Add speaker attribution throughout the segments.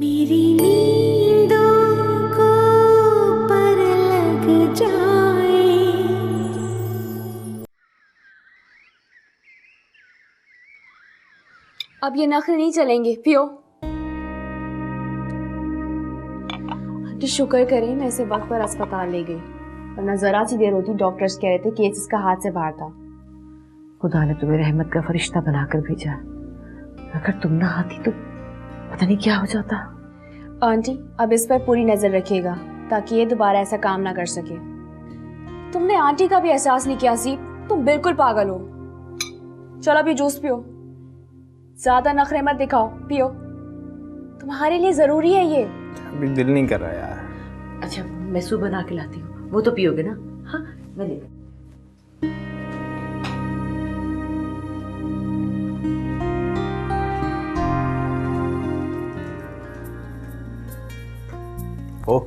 Speaker 1: मेरी नींदों को पर लग जाए।
Speaker 2: अब ये नखरे नहीं चलेंगे, पियो। आंटी शुक्र करें मैं इसे वक्त पर अस्पताल ले गई, वरना जरा सी देर होती डॉक्टर्स कह रहे थे केस इसका हाथ से बाहर था।
Speaker 3: खुदा ने तुम्हें रहमत का फरिश्ता बनाकर भेजा, अगर तुम ना आती तो पता नहीं क्या हो जाता।
Speaker 2: आंटी अब इस पर पूरी नजर रखिएगा ताकि ये दोबारा ऐसा काम ना कर सके। तुमने आंटी का भी एहसास नहीं किया सी, तुम बिल्कुल पागल हो। चलो अभी जूस पियो, ज्यादा नखरे मत दिखाओ, पियो, तुम्हारे लिए जरूरी है ये।
Speaker 4: अभी दिल नहीं कर रहा यार।
Speaker 3: अच्छा मैं सूप बना के लाती हूँ, वो तो पियोगे ना? हाँ मैं ले।
Speaker 4: ओह,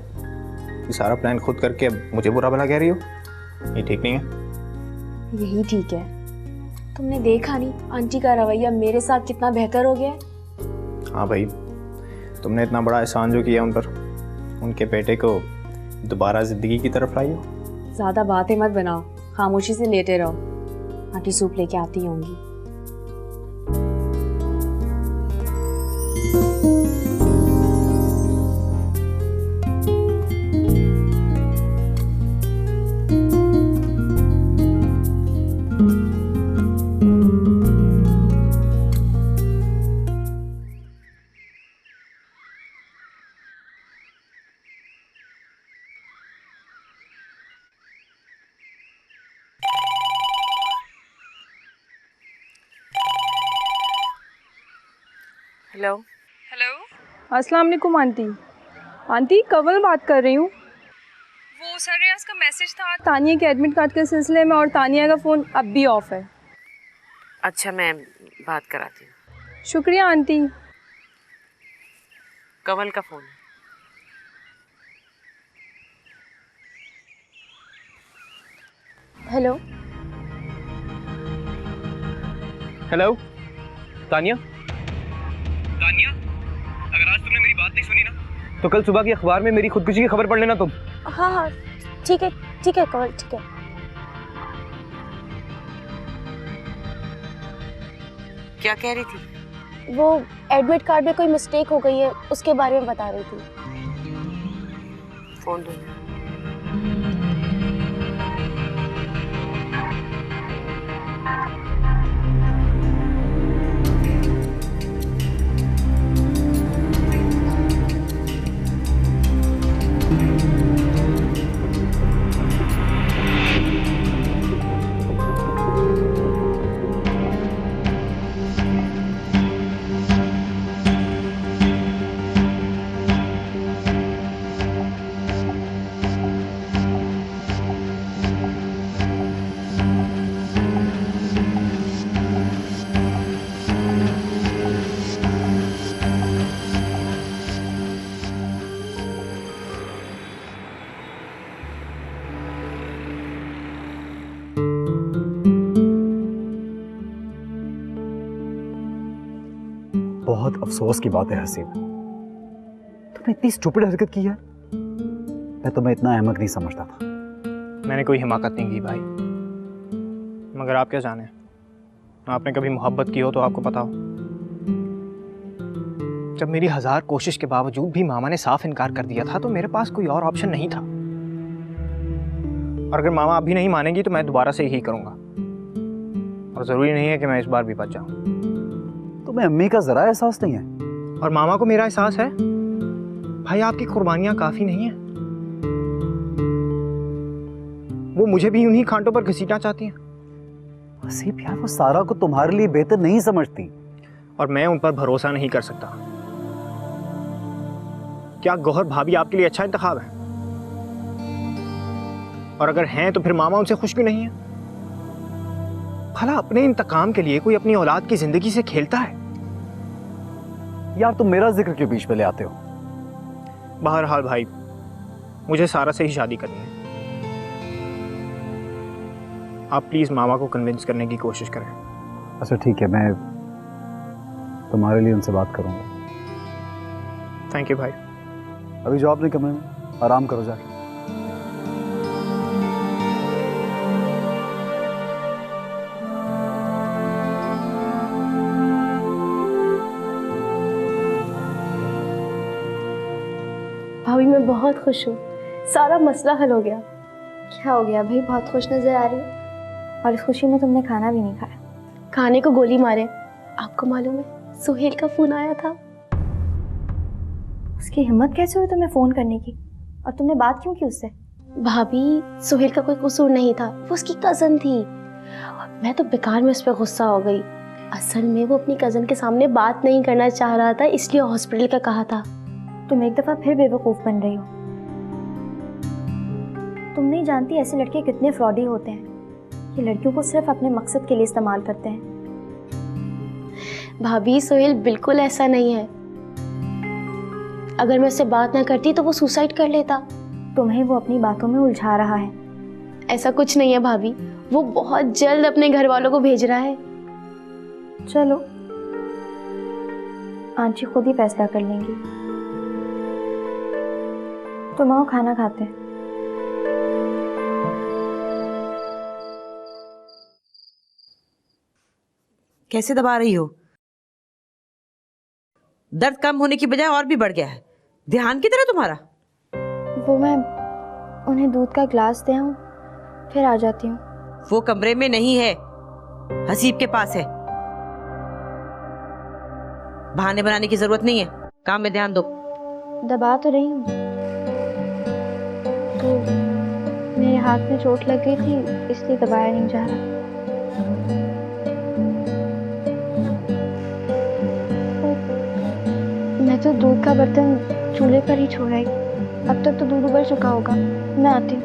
Speaker 4: ये सारा प्लान खुद करके अब मुझे बुरा भला कह रही हो? ये ठीक नहीं है।
Speaker 2: यही ठीक है। तुमने देखा नहीं आंटी का रवैया मेरे साथ कितना बेहतर हो गया है।
Speaker 4: हाँ भाई, तुमने इतना बड़ा एहसान जो किया उन पर, उनके बेटे को दोबारा जिंदगी की तरफ लाई हो।
Speaker 2: ज्यादा बातें मत बनाओ, खामोशी से लेटे रहो। आंटी सूप लेके आती होंगी।
Speaker 3: हेलो।
Speaker 5: अस्सलाम वालेकुम आंटी। आंटी कवल बात कर रही हूँ। वो सर रियाज का मैसेज था तानिया के एडमिट कार्ड के सिलसिले में, और तानिया का फ़ोन अब भी ऑफ है।
Speaker 3: अच्छा मैं बात कराती हूँ।
Speaker 5: शुक्रिया आंटी।
Speaker 3: कमल का फोन है।
Speaker 2: हेलो।
Speaker 4: हेलो तानिया। तानिया, अगर आज तुमने मेरी बात नहीं सुनी ना, तो कल सुबह की अखबार में मेरी खुदकुशी की खबर पढ़ लेना तुम।
Speaker 2: हाँ हाँ ठीक है कमल, ठीक है।
Speaker 3: क्या कह रही थी?
Speaker 2: वो एडमिट कार्ड में कोई मिस्टेक हो गई है, उसके बारे में बता रही थी।
Speaker 3: फोन दो।
Speaker 6: बहुत अफसोस की बात है हसीन, तुमने इतनी स्टूपिड हरकत की है। मैं तुम्हें इतना अहमक नहीं समझता था।
Speaker 4: मैंने कोई हिमाकत नहीं की भाई, मगर आप क्या जाने, आपने कभी मोहब्बत की हो तो आपको पता हो। जब मेरी 1000 कोशिश के बावजूद भी मामा ने साफ इनकार कर दिया था तो मेरे पास कोई और ऑप्शन नहीं था। और अगर मामा अभी नहीं मानेगी तो मैं दोबारा से यही करूंगा, और जरूरी नहीं है कि मैं इस बार भी बच जाऊं।
Speaker 6: तुम्हें अम्मी का जरा एहसास नहीं है?
Speaker 4: और मामा को मेरा एहसास है भाई, आपकी कुर्बानियां काफी नहीं है। वो मुझे भी उन्हीं कांटों पर घसीटना चाहती हैं।
Speaker 6: हसीब यार, वो सारा को तुम्हारे लिए बेहतर नहीं समझती,
Speaker 4: और मैं उन पर भरोसा नहीं कर सकता। क्या गौहर भाभी आपके लिए अच्छा इंतखाब है? और अगर हैं तो फिर मामा उनसे खुश क्यों नहीं है? भला अपने इंतकाम के लिए कोई अपनी औलाद की जिंदगी से खेलता है?
Speaker 6: यार तुम मेरा जिक्र क्यों बीच में ले आते हो?
Speaker 4: बहरहाल भाई, मुझे सारा से ही शादी करनी है। आप प्लीज मामा को कन्विंस करने की कोशिश करें।
Speaker 6: अच्छा ठीक है, मैं तुम्हारे लिए उनसे बात करूंगा।
Speaker 7: थैंक यू भाई।
Speaker 6: अभी जाओ अपने कमरे में, आराम करो जाके।
Speaker 8: भाभी मैं बहुत खुश हूँ, सारा मसला हल हो गया। क्या हो गया भाई, बहुत खुश नजर आ रही हो। और इस खुशी में तुमने खाना भी नहीं खाया। खाने को गोली मारे। आपको मालूम है सुहेल का फोन आया था। उसकी हिम्मत कैसे हुई तुम्हें फोन करने की, और तुमने बात क्यों की उससे? भाभी सुहेल का कोई कसूर नहीं था, वो उसकी कजन थी। मैं तो बेकार में उस पर गुस्सा हो गई। असल में वो अपनी कजन के सामने बात नहीं करना चाह रहा था, इसलिए हॉस्पिटल का कहा था। तुम एक दफा फिर बेवकूफ बन रही हो। तुम नहीं जानती ऐसे लड़के कितने फ्रॉडी होते हैं। ये लड़कियों को सिर्फ अपने मकसद के लिए इस्तेमाल करते हैं। भाभी सोहेल बिल्कुल ऐसा नहीं है। अगर मैं उससे बात ना करती तो वो सुसाइड कर लेता। तुम्हें वो अपनी बातों में उलझा रहा है। ऐसा कुछ नहीं है भाभी, वो बहुत जल्द अपने घर वालों को भेज रहा है। चलो आंटी खुद ही फैसला कर लेंगी। तुम आओ खाना खाते हैं।
Speaker 3: कैसे दबा रही हो? दर्द कम होने की बजाय और भी बढ़ गया है। ध्यान की तरह तुम्हारा।
Speaker 8: वो मैं उन्हें दूध का गिलास दे आऊं, फिर आ जाती हूँ।
Speaker 3: वो कमरे में नहीं है, हसीब के पास है। बहाने बनाने की जरूरत नहीं है, काम में ध्यान दो।
Speaker 8: दबा तो रही हूँ, तो मेरे हाथ में चोट लग गई थी इसलिए दबाया नहीं जा रहा। मैं तो दूध का बर्तन चूल्हे पर ही छोड़ा है। अब तक तो दूध उबल चुका होगा। मैं आती हूँ।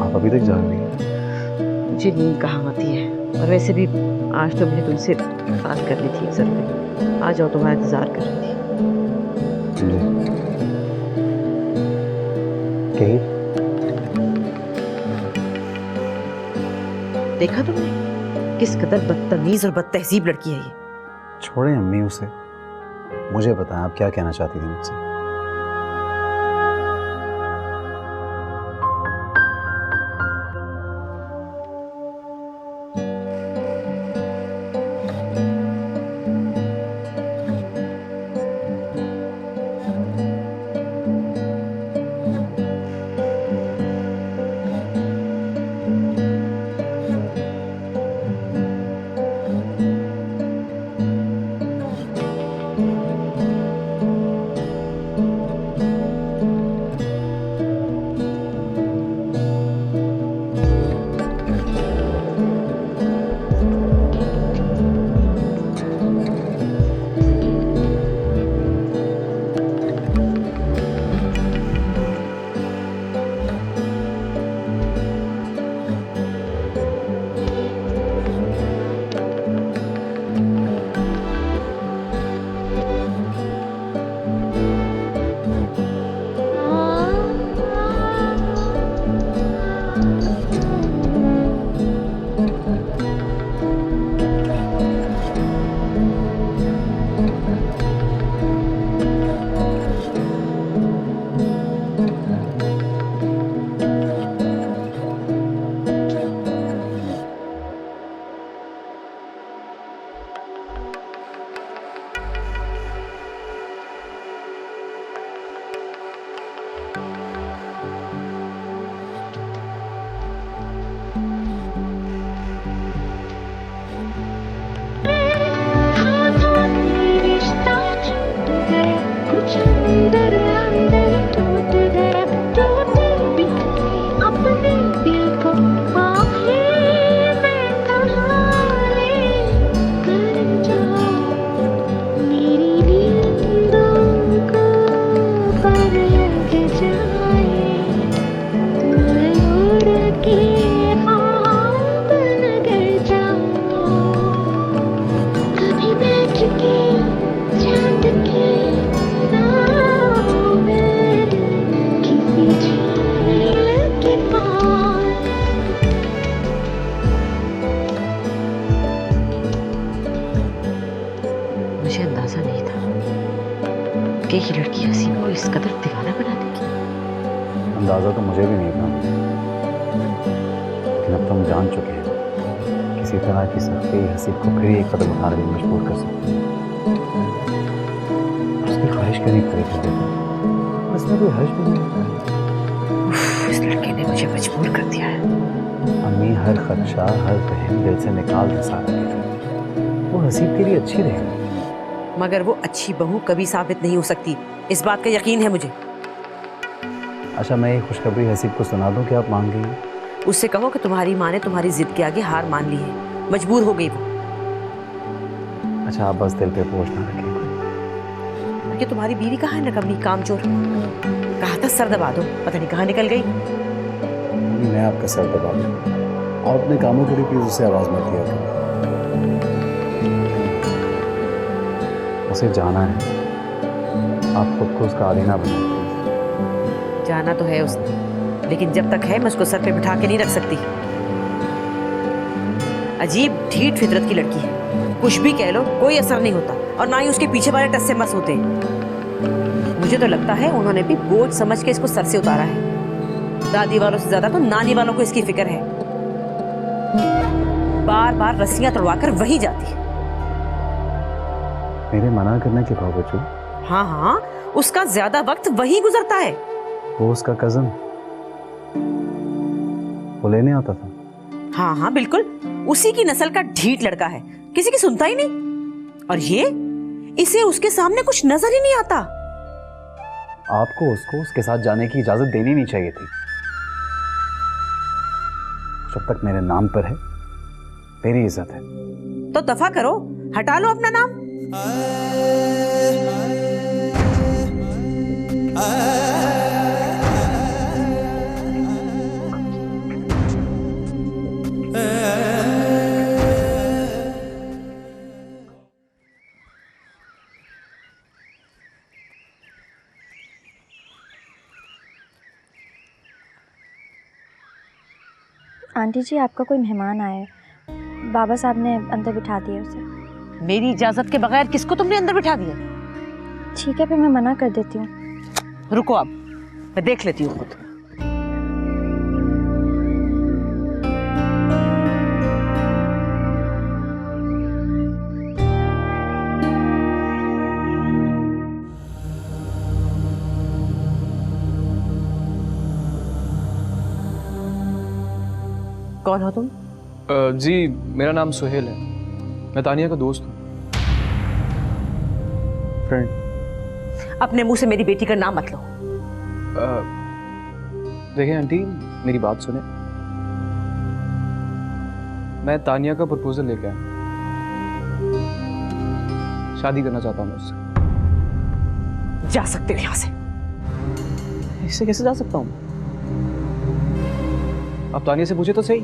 Speaker 6: आप अभी तक जाग रही हैं?
Speaker 3: मुझे नींद कहाँ आती है, और वैसे भी आज तो मुझे तुमसे बात करनी थी जरूर। आ जाओ, तुम्हारा इंतजार कर रही थी।
Speaker 4: कहीं
Speaker 3: देखा तुमने किस कदर बदतमीज और बदतहजीब लड़की है ये।
Speaker 6: छोड़ें अम्मी उसे, मुझे बताएं आप क्या कहना चाहती थी मुझसे।
Speaker 3: कि ये लड़की हसीब को इस कदर दीवाना बना देगी।
Speaker 6: अंदाजा तो मुझे भी नहीं था, लेकिन अब तो हम जान चुके हैं किसी तरह की सख्ती हसीब को फिर एक कदम उठाने में मजबूर कर सकती है। उसकी ख्वाहिश क्यों नहीं पूरी कर देती? उसमें कोई हर्ज भी नहीं है।
Speaker 3: इस लड़के ने मुझे मजबूर कर दिया है।
Speaker 6: अम्मी हर खदशा हर बहन दिल से निकाल दे सारा के। वो हसीब के लिए अच्छी रहेगी,
Speaker 3: मगर वो अच्छी बहू कभी साबित नहीं हो सकती, इस बात का यकीन है मुझे।
Speaker 6: अच्छा, मैं ये खुशखबरी हसीब को सुना दूं कि आप मान गई हैं?
Speaker 3: उससे कहो कि तुम्हारी माँ ने तुम्हारी जिद के आगे हार मान ली है, मजबूर हो गई वो।
Speaker 6: अच्छा, आप बस दिल पे बोझ ना रखें।
Speaker 3: कि तुम्हारी बीवी कहाँ है नकम्मी कामचोर? कहा था सर दबा दो, पता नहीं कहाँ निकल गई।
Speaker 6: मैं आपका सर दबा दूं। आप अपने कामों के लिए प्लीज उसे आवाज मत दिया करें। उसे जाना है, आप खुद को उसका आदी ना बनाएं।
Speaker 3: जाना तो है उसने, लेकिन जब तक है मैं उसको सर पे बिठा के नहीं रख सकती। अजीब ढीठ फितरत की लड़की है, कुछ भी कह लो कोई असर नहीं होता, और ना ही उसके पीछे वाले टस से मस होते। मुझे तो लगता है उन्होंने भी बोझ समझ के इसको सर से उतारा है। दादी वालों से ज्यादा तो नानी वालों को इसकी फिक्र है। बार बार रस्सियां तोड़वाकर वही जाती है।
Speaker 6: मेरे मना करने के बावजूद?
Speaker 3: हाँ हाँ, उसका ज्यादा वक्त वही गुजरता है।
Speaker 6: वो उसका कजन, वो लेने आता था।
Speaker 3: हाँ हाँ बिल्कुल, उसी की नस्ल का ढीठ लड़का है, किसी की सुनता ही नहीं। और ये इसे उसके सामने कुछ नजर ही नहीं आता।
Speaker 6: आपको उसको उसके साथ जाने की इजाजत देनी नहीं चाहिए थी। जब तक मेरे नाम पर है मेरी इज्जत है।
Speaker 3: तो दफा करो, हटा लो अपना नाम।
Speaker 7: आंटी जी, आपका कोई मेहमान आया है, बाबा साहब ने अंदर बिठा दिया उसे।
Speaker 3: मेरी इजाजत के बगैर किसको तुमने अंदर बिठा दिया?
Speaker 7: ठीक है, फिर मैं मना कर देती हूँ।
Speaker 3: रुको, अब मैं देख लेती हूँ खुद। कौन हो तुम?
Speaker 4: जी, मेरा नाम सुहेल है, मैं तानिया का दोस्त हूँ, फ्रेंड।
Speaker 3: अपने मुंह से मेरी बेटी का नाम मत लो।
Speaker 4: देखिए आंटी, मेरी बात सुने। मैं तानिया का प्रपोजल लेके आया, शादी करना चाहता हूँ उससे।
Speaker 3: जा सकते हो यहाँ से।
Speaker 4: इससे कैसे जा सकता हूँ? आप तानिया से पूछे तो सही।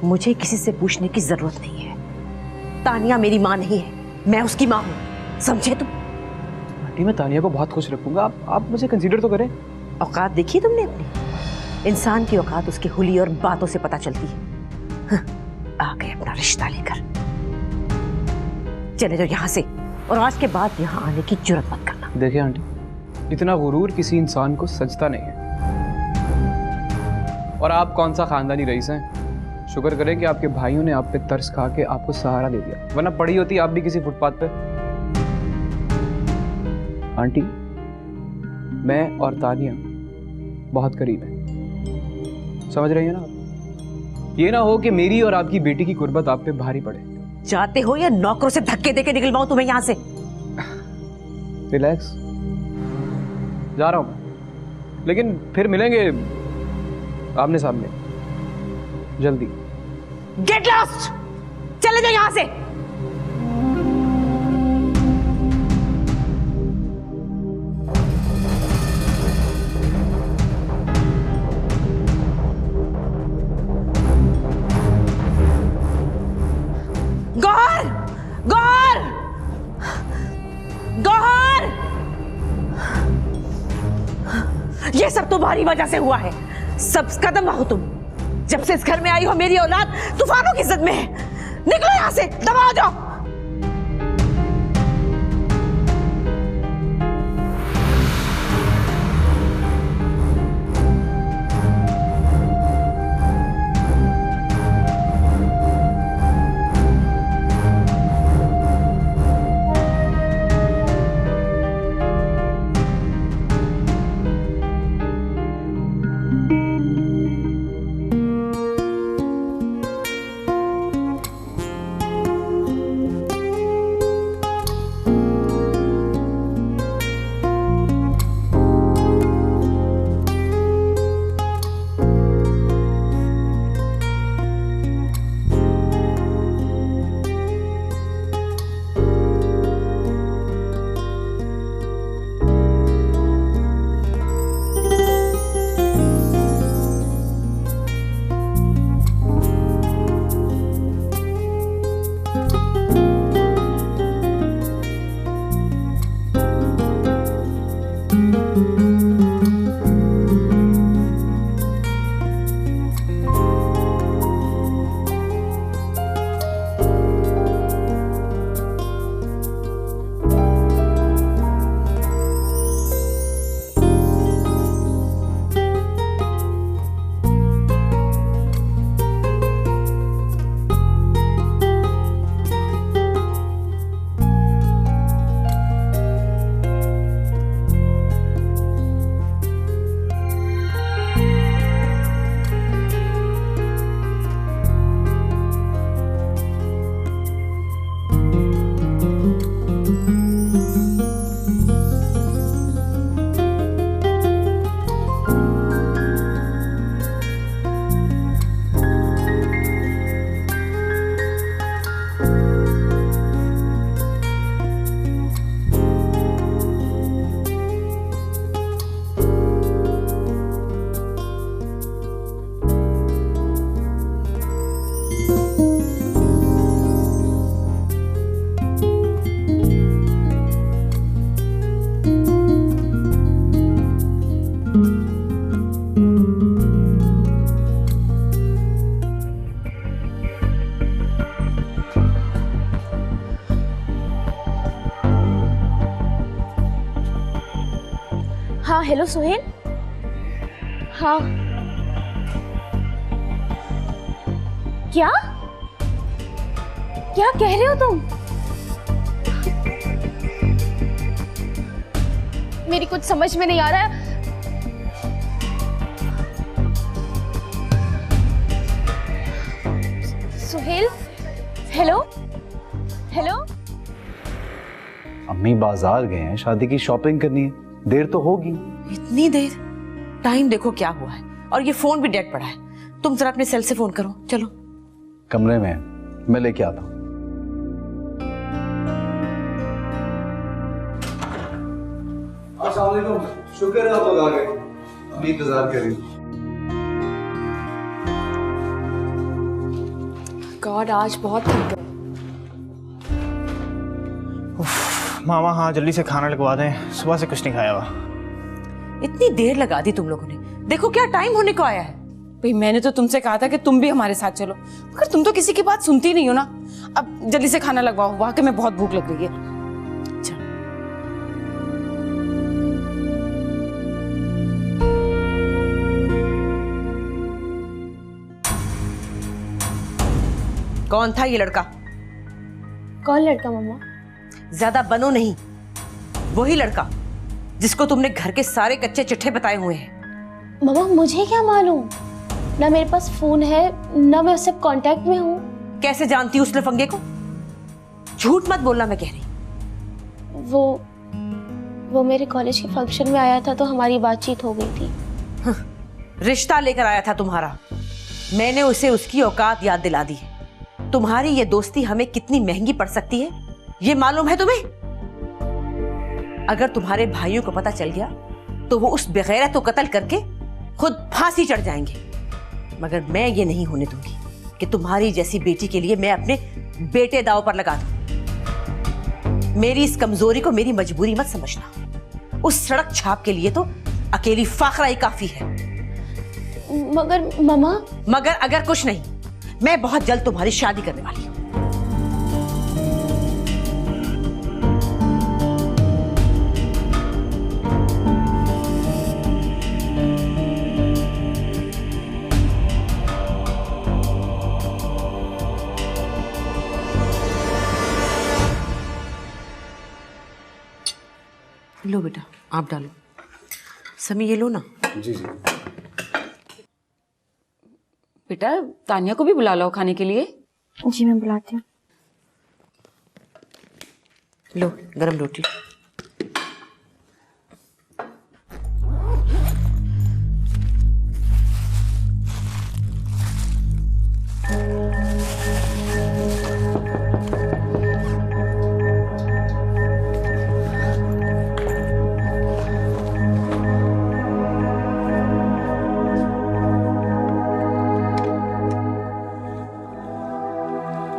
Speaker 3: मुझे किसी से पूछने की जरूरत नहीं है। तानिया मेरी माँ नहीं है, मैं उसकी माँ हूँ, समझे तुम?
Speaker 4: आंटी, मैं तानिया को बहुत खुश रखूंगा, आप मुझे कंसीडर तो करें।
Speaker 3: औकात देखी तुमने अपनी? इंसान की औकात उसकी हुली और बातों से पता चलती है। आ गए अपना रिश्ता लेकर। चले जाओ यहाँ से, और आज के बाद यहाँ आने की जुर्रत मत करना।
Speaker 4: देखिए आंटी, इतना गुरूर किसी इंसान को सजता नहीं है। और आप कौन सा खानदानी रईस हैं? शुक्र करें कि आपके भाइयों ने आप पे तरस खा के आपको सहारा दे दिया, वरना पड़ी होती आप भी किसी फुटपाथ पे। आंटी, मैं और तानिया बहुत करीब हैं, समझ रही हैं ना आप? ये ना हो कि मेरी और आपकी बेटी की कुर्बत आप पे भारी पड़े।
Speaker 3: चाहते हो या नौकरों से धक्के देके निकलवाऊं तुम्हें यहाँ से?
Speaker 4: रिलैक्स, जा रहा हूं मैं, लेकिन फिर मिलेंगे आमने सामने जल्दी।
Speaker 3: गेट लॉस्ट, चले जाओ यहाँ से। गौहर, गौहर, गौहर, ये सब तुम्हारी वजह से हुआ है। सब कदम हो तुम। जब से इस घर में आई हो मेरी औलाद तूफानों की जिद में है। निकलो यहां से, दबा जाओ।
Speaker 8: हाँ हेलो सुहेल। हाँ क्या क्या कह रहे हो तुम? मेरी कुछ समझ में नहीं आ रहा है। Suhel hello hello.
Speaker 6: अम्मी बाजार गए हैं, शादी की शॉपिंग करनी है, देर तो होगी।
Speaker 3: इतनी देर? टाइम देखो क्या हुआ है, और ये फोन भी डेड पड़ा है। तुम जरा अपने सेल से फोन करो। चलो
Speaker 6: कमरे में है, मैं लेके आता हूँ।
Speaker 9: अस्सलाम वालेकुम, शुक्र है आप लोग आ गए। अभी इंतजार कर रही हूँ।
Speaker 2: गॉड आज बहुत थक गए।
Speaker 10: मामा हाँ जल्दी से खाना लगवा दें, सुबह से कुछ नहीं खाया हुआ।
Speaker 3: इतनी देर लगा दी तुम लोगों ने, देखो क्या टाइम होने को आया है।
Speaker 11: भाई मैंने तो तुमसे कहा था कि तुम भी हमारे साथ चलो, मगर तुम तो किसी की बात सुनती नहीं हो ना। अब जल्दी से खाना लगवाओ, वाकई में बहुत भूख लग रही है।
Speaker 3: कौन था ये लड़का?
Speaker 8: कौन लड़का मम्मा?
Speaker 3: ज्यादा बनो नहीं, वही लड़का जिसको तुमने घर के सारे कच्चे चिट्ठे बताए हुए हैं।
Speaker 8: मम्मा मुझे क्या मालूम, ना मेरे पास फोन है ना मैं उससे कांटेक्ट में हूँ।
Speaker 3: कैसे जानती उस लफंगे को? झूठ मत बोलना, मैं कह रही।
Speaker 8: वो मेरे कॉलेज के फंक्शन में आया था तो हमारी बातचीत हो गई थी।
Speaker 3: रिश्ता लेकर आया था तुम्हारा, मैंने उसे उसकी औकात याद दिला दी है। तुम्हारी ये दोस्ती हमें कितनी महंगी पड़ सकती है ये मालूम है तुम्हें? अगर तुम्हारे भाइयों को पता चल गया तो वो उस बेगैरत को कत्ल करके खुद फांसी चढ़ जाएंगे, मगर मैं ये नहीं होने दूंगी कि तुम्हारी जैसी बेटी के लिए मैं अपने बेटे दांव पर लगा दूं। मेरी इस कमजोरी को मेरी मजबूरी मत समझना। उस सड़क छाप के लिए तो अकेली फाखरा ही काफी है।
Speaker 8: मगर मम्मा।
Speaker 3: मगर अगर कुछ नहीं, मैं बहुत जल्द तुम्हारी शादी करने वाली हूं। लो बेटा, आप डालो। समी ये लो ना।
Speaker 9: जी जी।
Speaker 11: बेटा तानिया को भी बुला लो खाने के लिए।
Speaker 7: जी मैं बुलाती हूँ।
Speaker 3: लो गरम रोटी।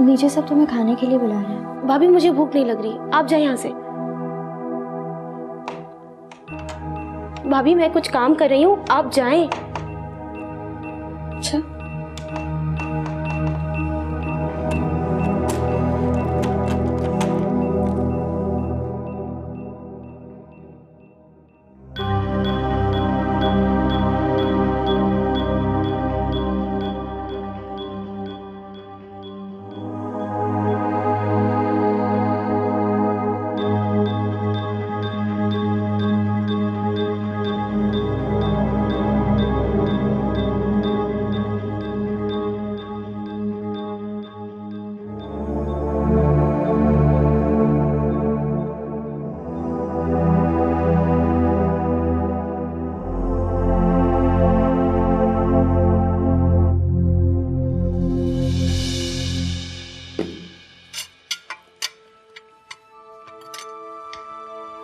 Speaker 7: नीचे सब तुम्हें खाने के लिए बुला रहे हैं।
Speaker 8: भाभी मुझे भूख नहीं लग रही, आप जाए यहाँ से। भाभी मैं कुछ काम कर रही हूँ, आप जाएं।
Speaker 7: अच्छा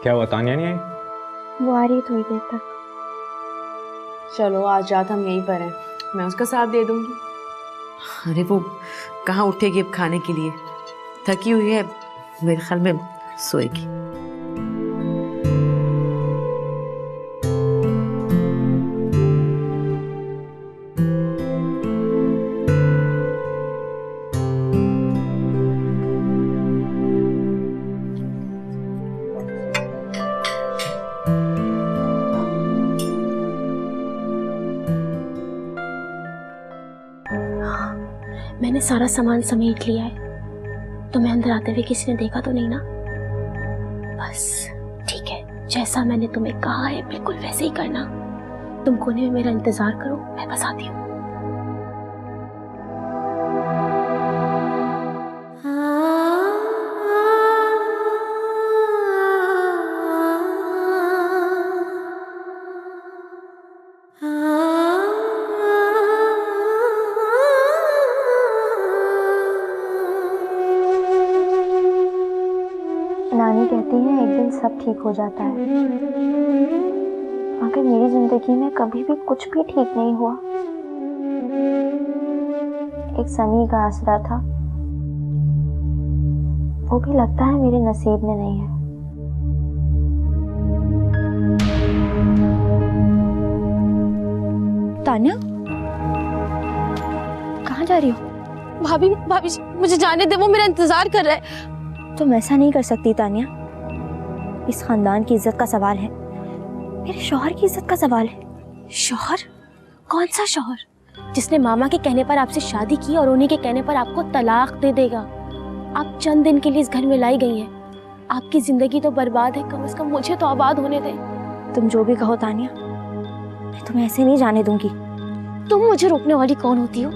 Speaker 10: क्या हुआ, तानिया नहीं आई?
Speaker 7: वो आ रही है थोड़ी देर तक।
Speaker 2: चलो आज रात हम यहीं पर हैं, मैं उसका साथ दे दूंगी।
Speaker 3: अरे वो कहाँ उठेगी अब खाने के लिए, थकी हुई है, मेरे ख्याल में सोएगी।
Speaker 8: मैंने सारा सामान समेट लिया है। तुम्हें अंदर आते हुए किसी ने देखा तो नहीं ना? बस ठीक है, जैसा मैंने तुम्हें कहा है बिल्कुल वैसे ही करना। तुम कोने में मेरा इंतजार करो, मैं बस आती हूँ।
Speaker 7: नानी कहती हैं एक दिन सब ठीक हो जाता है, मगर मेरी जिंदगी में कभी भी कुछ भी ठीक नहीं हुआ। एक सनी का आसरा था, वो भी लगता है मेरे नसीब में नहीं है। तान्या, कहाँ जा रही हो?
Speaker 8: भाभी भाभी जी, मुझे जाने दे, वो मेरा इंतजार कर रहा है।
Speaker 7: तुम ऐसा नहीं कर सकती तान्या, इस खानदान की इज्जत का सवाल है, मेरे शौहर की इज्जत का सवाल है।
Speaker 8: शौहर? कौन सा शौहर? जिसने मामा के कहने पर आपसे शादी की और उन्हीं के कहने पर आपको तलाक दे देगा। आप चंद दिन के लिए इस घर में लाई गई हैं। आपकी जिंदगी तो बर्बाद है, कम से कम मुझे तो आबाद होने दें।
Speaker 7: तुम जो भी कहो तान्या, मैं तुम्हें ऐसे नहीं जाने दूंगी।
Speaker 8: तुम मुझे रोकने वाली कौन होती हो?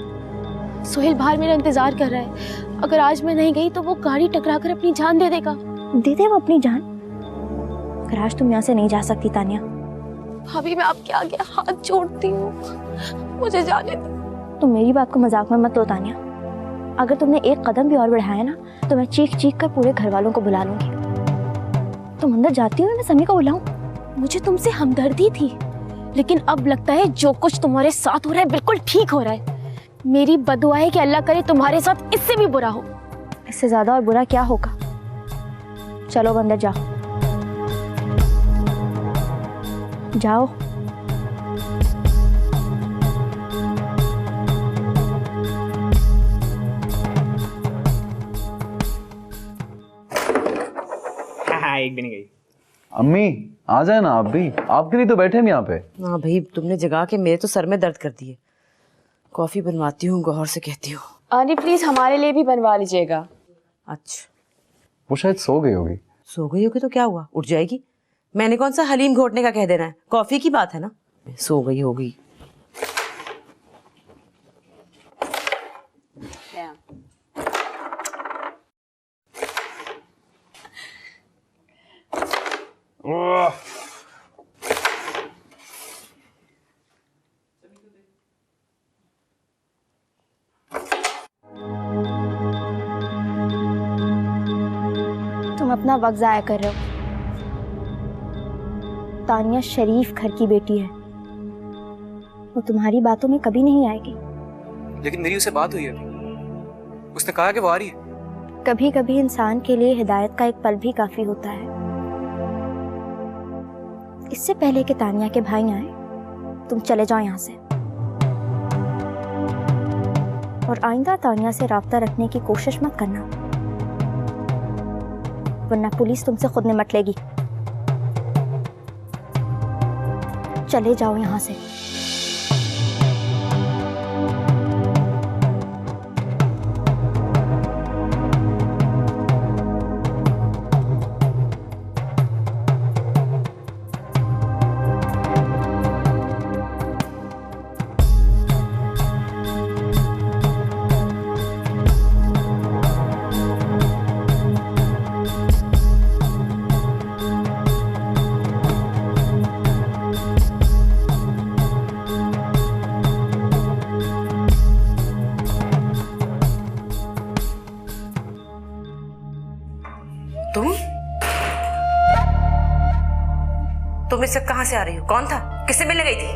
Speaker 8: सोहेल बाहर मेरा इंतजार कर रहा है। अगर आज मैं नहीं गई तो वो गाड़ी टकरा कर अपनी जान दे देगा।
Speaker 7: दे दे वो अपनी जान, अगर आज तुम यहाँ से नहीं जा सकती तान्या।
Speaker 8: भाभी मैं आपके आगे हाथ जोड़ती हूँ, मुझे जाने दो।
Speaker 7: तुम मेरी बात को मजाक में मत लो तान्या, अगर तुमने एक कदम भी और बढ़ाया ना तो मैं चीख चीख कर पूरे घर वालों को बुला लूंगी। तुम अंदर जाती हो, मैं समी को बुलाऊं?
Speaker 8: मुझे तुमसे हमदर्दी थी, लेकिन अब लगता है जो कुछ तुम्हारे साथ हो रहा है बिल्कुल ठीक हो रहा है। मेरी बदुआ है कि अल्लाह करे तुम्हारे साथ इससे भी बुरा हो।
Speaker 7: इससे ज्यादा और बुरा क्या होगा? चलो अंदर जाओ, जाओ।
Speaker 10: हाँ, एक भी नहीं गई।
Speaker 6: अम्मी आ जाए ना आप भी, आपके लिए तो बैठे हम यहाँ पे।
Speaker 3: हाँ भाई, तुमने जगा के मेरे तो सर में दर्द कर दिए। कॉफी बनवाती हूँ, गौर से कहती हूँ।
Speaker 2: आंटी प्लीज हमारे लिए भी बनवा लीजिएगा।
Speaker 3: अच्छा,
Speaker 6: वो शायद सो गई होगी।
Speaker 3: सो गई होगी तो क्या हुआ, उठ जाएगी। मैंने कौन सा हलीम घोटने का कह देना है, कॉफी की बात है ना। सो गई होगी।
Speaker 7: तुम अपना वक्त जाया कर रहे हो। तानिया शरीफ घर की बेटी है, वो तुम्हारी बातों में कभी नहीं आएगी।
Speaker 4: लेकिन मेरी उससे बात हुई है अभी, उसने कहा कि वो आ रही है।
Speaker 7: कभी कभी इंसान के लिए हिदायत का एक पल भी काफी होता है। इससे पहले कि तानिया के भाई आए, तुम चले जाओ यहाँ से, और आइंदा तानिया से राब्ता रखने की कोशिश मत करना, वरना पुलिस तुमसे खुद निमट लेगी। चले जाओ यहाँ से।
Speaker 3: तुम इस वक्त कहाँ से आ रही हो? कौन था? किससे मिलने गई थी?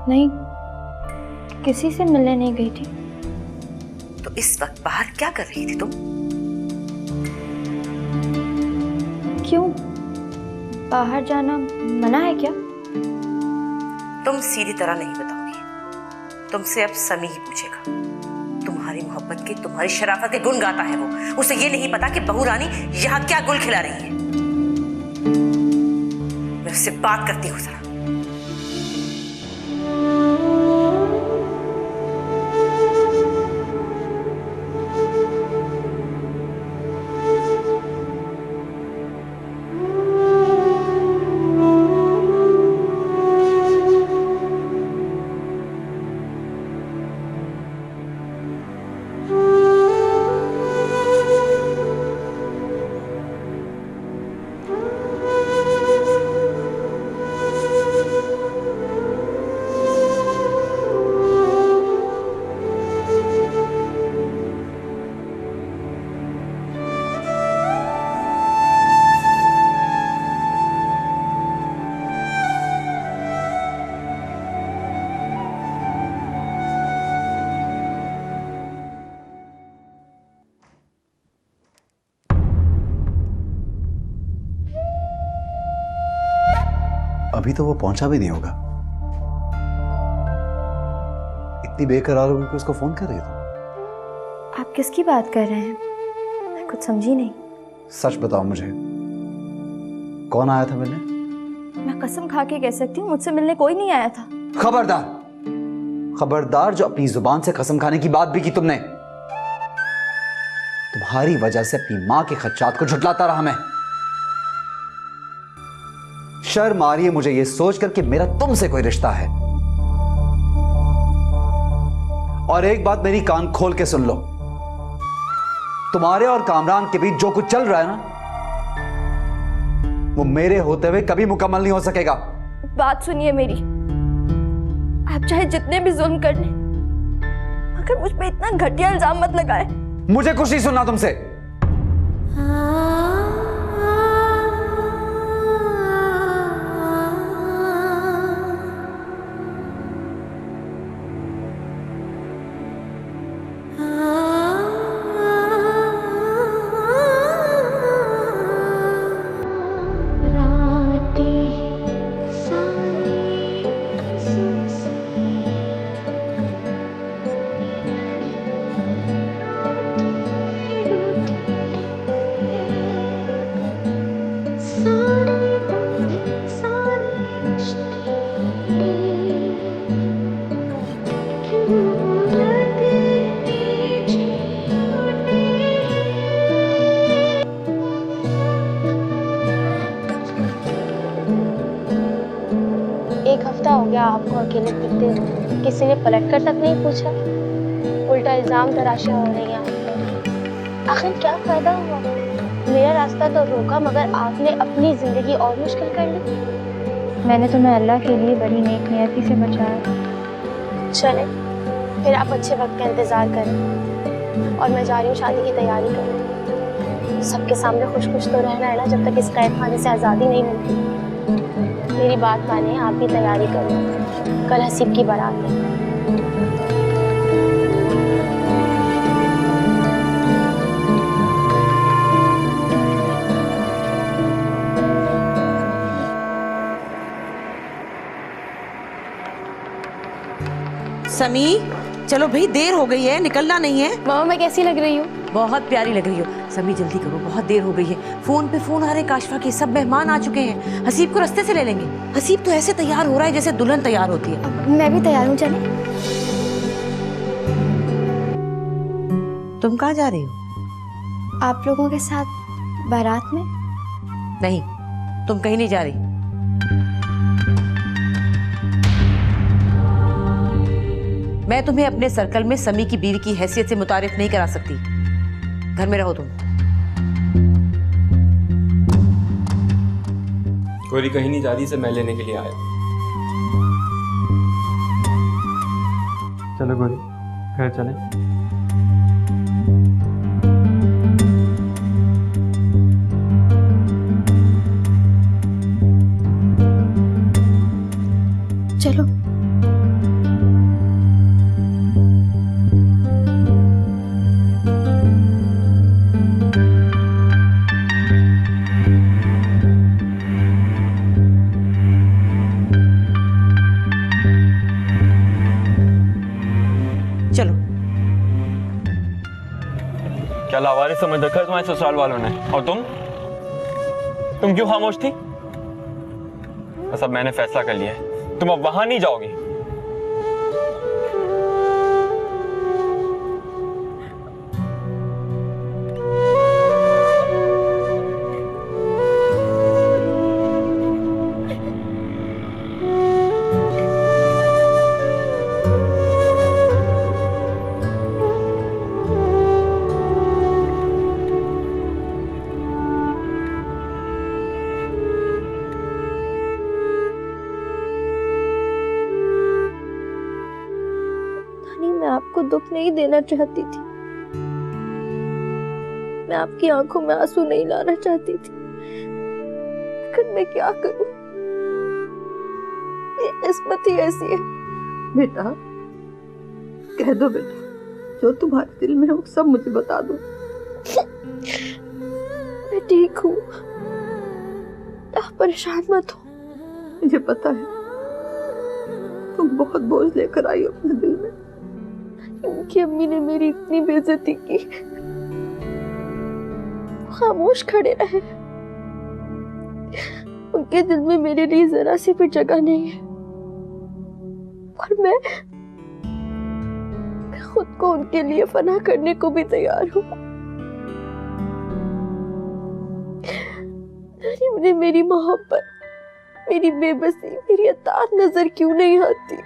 Speaker 7: नहीं, किसी से मिलने नहीं गई थी।
Speaker 3: तो इस वक्त बाहर क्या कर रही थी तुम?
Speaker 7: क्यों, बाहर जाना मना है क्या?
Speaker 3: तुम सीधी तरह नहीं बताओगी, तुमसे अब समी ही पूछेगा। तुम्हारी मोहब्बत के, तुम्हारी शराफत के गुण गाता है वो। उसे ये नहीं पता कि बहू रानी यहाँ क्या गुल खिला रही है। मैं उससे बात करती हूँ जरा।
Speaker 6: अभी तो वो पहुंचा भी नहीं होगा। इतनी बेकरार होगी कि उसको फोन कर रही हो?
Speaker 7: आप किसकी बात कर रहे हैं? मैं कुछ समझी नहीं।
Speaker 6: सच बताओ मुझे, कौन आया था मिलने?
Speaker 7: मैं कसम खा के कह सकती हूँ मुझसे मिलने कोई नहीं आया था।
Speaker 6: खबरदार, खबरदार, जो अपनी जुबान से कसम खाने की बात भी की तुमने। तुम्हारी वजह से अपनी मां के खदशात को झुठलाता रहा मैं। शर्म आ रही है मुझे ये सोचकर कि मेरा तुमसे कोई रिश्ता है। और एक बात मेरी कान खोल के सुन लो, तुम्हारे और कामरान के बीच जो कुछ चल रहा है ना, वो मेरे होते हुए कभी मुकम्मल नहीं हो सकेगा।
Speaker 7: बात सुनिए मेरी, आप चाहे जितने भी जुल्म कर लें, मगर मुझ पे इतना घटिया इल्जाम मत लगाए।
Speaker 6: मुझे कुछ नहीं सुनना तुमसे।
Speaker 8: एक हफ्ता हो गया आपको अकेले दिखते हुए, किसी ने पलट कर तक नहीं पूछा, उल्टा इल्जाम तराशा हो रही हैं। आखिर क्या फायदा हुआ? मेरा रास्ता तो रोका मगर आपने अपनी जिंदगी और मुश्किल कर ली।
Speaker 7: मैंने तुम्हें अल्लाह के लिए बड़ी नेक नियति से बचाया।
Speaker 8: चले फिर आप अच्छे वक्त का इंतजार करें और मैं जा रही हूँ शादी की तैयारी करने। सबके सामने खुश खुश तो रहना है ना, जब तक इस कैद खाने से आज़ादी नहीं मिलती। मेरी बात माने, आप भी तैयारी करें, कल हसीब की बारात है।
Speaker 3: समी, चलो भाई, देर हो गई है, निकलना नहीं है।
Speaker 8: मामा मैं कैसी लग रही हूँ?
Speaker 3: बहुत प्यारी लग रही हो। समी जल्दी करो, बहुत देर हो गई है। फोन पे फोन आ रहे काशफा के, सब मेहमान आ चुके हैं। हसीब को रास्ते से ले लेंगे। हसीब तो ऐसे तैयार हो रहा है जैसे दुल्हन तैयार होती है।
Speaker 7: मैं भी तैयार हूँ, चले।
Speaker 3: तुम कहाँ जा रही हो?
Speaker 7: आप लोगों के साथ बारात में।
Speaker 3: नहीं, तुम कहीं नहीं जा रही। मैं तुम्हें अपने सर्कल में समी की बीवी की हैसियत से मुतारिफ नहीं करा सकती। घर में रहो तुम।
Speaker 12: कोई कहीं नहीं जा रही, इसे मैं लेने के लिए आया।
Speaker 4: चलो गोरी, घर चले।
Speaker 8: चलो।
Speaker 3: चलो।
Speaker 12: क्या लावारिस समझ रखा है तुम्हारे ससुराल वालों ने? और तुम क्यों खामोश थी? बस अब मैंने फैसला कर लिया है, तुम अब वहां नहीं जाओगी।
Speaker 7: मैं आपको दुख नहीं देना चाहती थी, मैं आपकी आंखों में आंसू नहीं लाना चाहती थी, लेकिन मैं क्या करूं, ये किस्मत ही ऐसी है।
Speaker 13: बेटा, कह दो बेटा, जो तुम्हारे दिल में हो सब मुझे बता दो।
Speaker 7: मैं ठीक हूँ, आप परेशान मत हो,
Speaker 13: मुझे पता है तुम बहुत बोझ लेकर आई हो अपने दिल में।
Speaker 8: उनकी अम्मी ने मेरी इतनी बेइज्जती की, खामोश खड़े रहे। उनके दिल में मेरे लिए जरा सी भी जगह नहीं है, और मैं खुद को उनके लिए फना करने को भी तैयार हूँ। उन्हें मेरी मोहब्बत, मेरी बेबसी, मेरी अताअत नजर क्यों नहीं आती?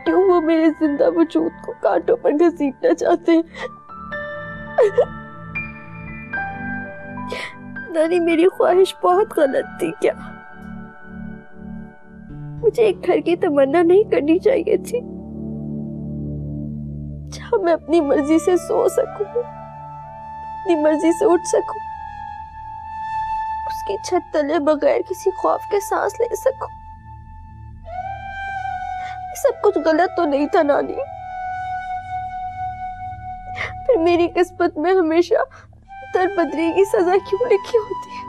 Speaker 8: क्यों वो मेरे जिंदा वजूद को कांटों पर घसीटना चाहते हैं? नानी, मेरी ख्वाहिश बहुत गलत थी क्या? मुझे एक घर की तमन्ना नहीं करनी चाहिए थी जहां मैं अपनी मर्जी से सो सकूं, अपनी मर्जी से उठ सकूं, उसकी छत तले बगैर किसी खौफ के सांस ले सकूं। सब कुछ गलत तो नहीं था नानी? फिर मेरी किस्मत में हमेशा दरबदरी की सजा क्यों लिखी होती है?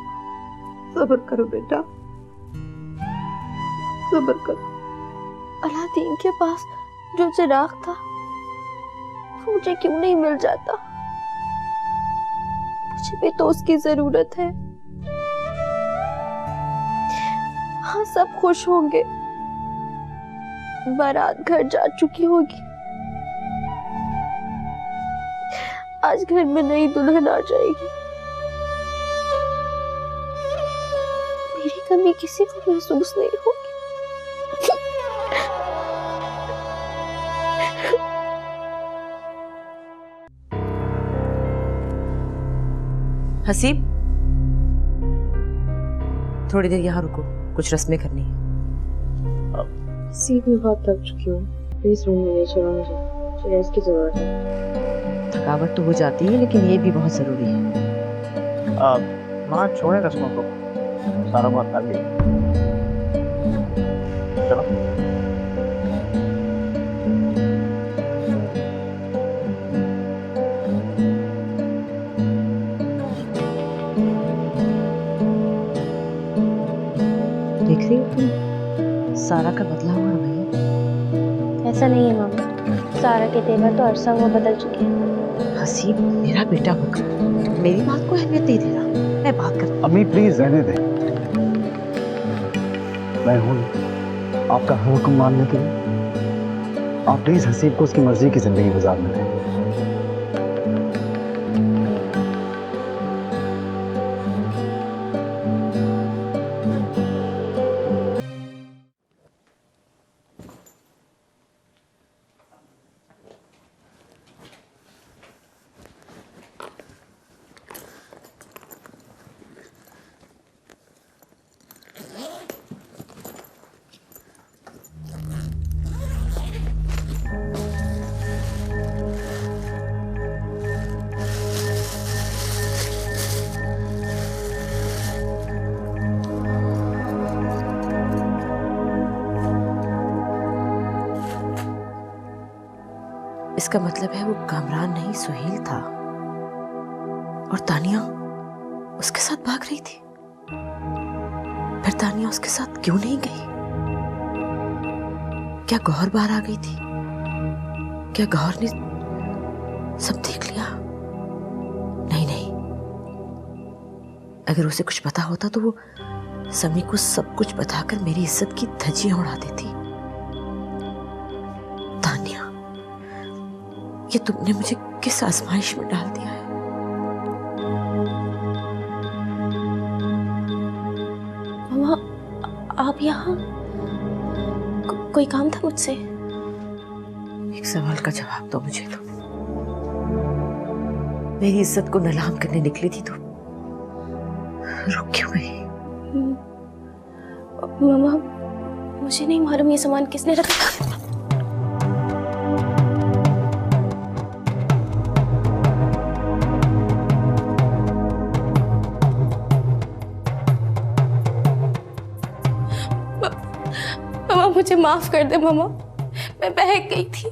Speaker 13: सब्र करो बेटा, सब्र करो।
Speaker 8: अलादीन के पास जो चिराग था वो मुझे क्यों नहीं मिल जाता? मुझे भी तो उसकी जरूरत है। हाँ, सब खुश होंगे, बारात घर जा चुकी होगी, आज घर में नई दुल्हन आ जाएगी। मेरी कमी किसी को महसूस नहीं होगी।
Speaker 3: हसीब, थोड़ी देर यहाँ रुको, कुछ रस्में करनी है।
Speaker 2: सीख में बहुत थक चुकी हूँ, प्लीज रूम में ले चलो, मुझे रेस्ट की जरूरत है।
Speaker 3: थकावट तो हो जाती है, लेकिन ये भी बहुत जरूरी है।
Speaker 10: माँ छोड़े रस्मों को, सारा बहुत कर लिया। चलो।
Speaker 3: देख रही हो तुम, सारा का बदला हुआ भाई।
Speaker 8: ऐसा नहीं है मामा, सारा के तेवर तो अरसा हुआ बदल चुके हैं।
Speaker 3: हसीब, मेरा बेटा होकर मेरी बात को अहमियत नहीं दे रहा। मैं बात कर।
Speaker 6: अम्मी प्लीज रहने दे, मैं हूँ आपका हर हुक्म मानने के लिए। आप प्लीज हसीब को उसकी मर्जी की जिंदगी गुजारने दें।
Speaker 3: इसका मतलब है वो कामरान नहीं, सुहेल था, और तानिया उसके साथ भाग रही थी। फिर तानिया उसके साथ क्यों नहीं गई? क्या गौहर बाहर आ गई थी? क्या गौहर ने सब देख लिया? नहीं नहीं, अगर उसे कुछ पता होता तो वो समी को सब कुछ बताकर मेरी इज्जत की धज्जियां उड़ा देती। तानिया, ये तुमने मुझे किस आजमाइश में डाल दिया है?
Speaker 8: मामा, आप यहाँ? कोई काम था मुझसे?
Speaker 3: एक सवाल का जवाब दो मुझे। तो मेरी इज्जत को नीलाम करने निकली थी तो रुक क्यों गई?
Speaker 8: मामा, मुझे नहीं मालूम ये सामान किसने रखा। मामा, मुझे माफ कर दे मामा, मैं बहक गई थी,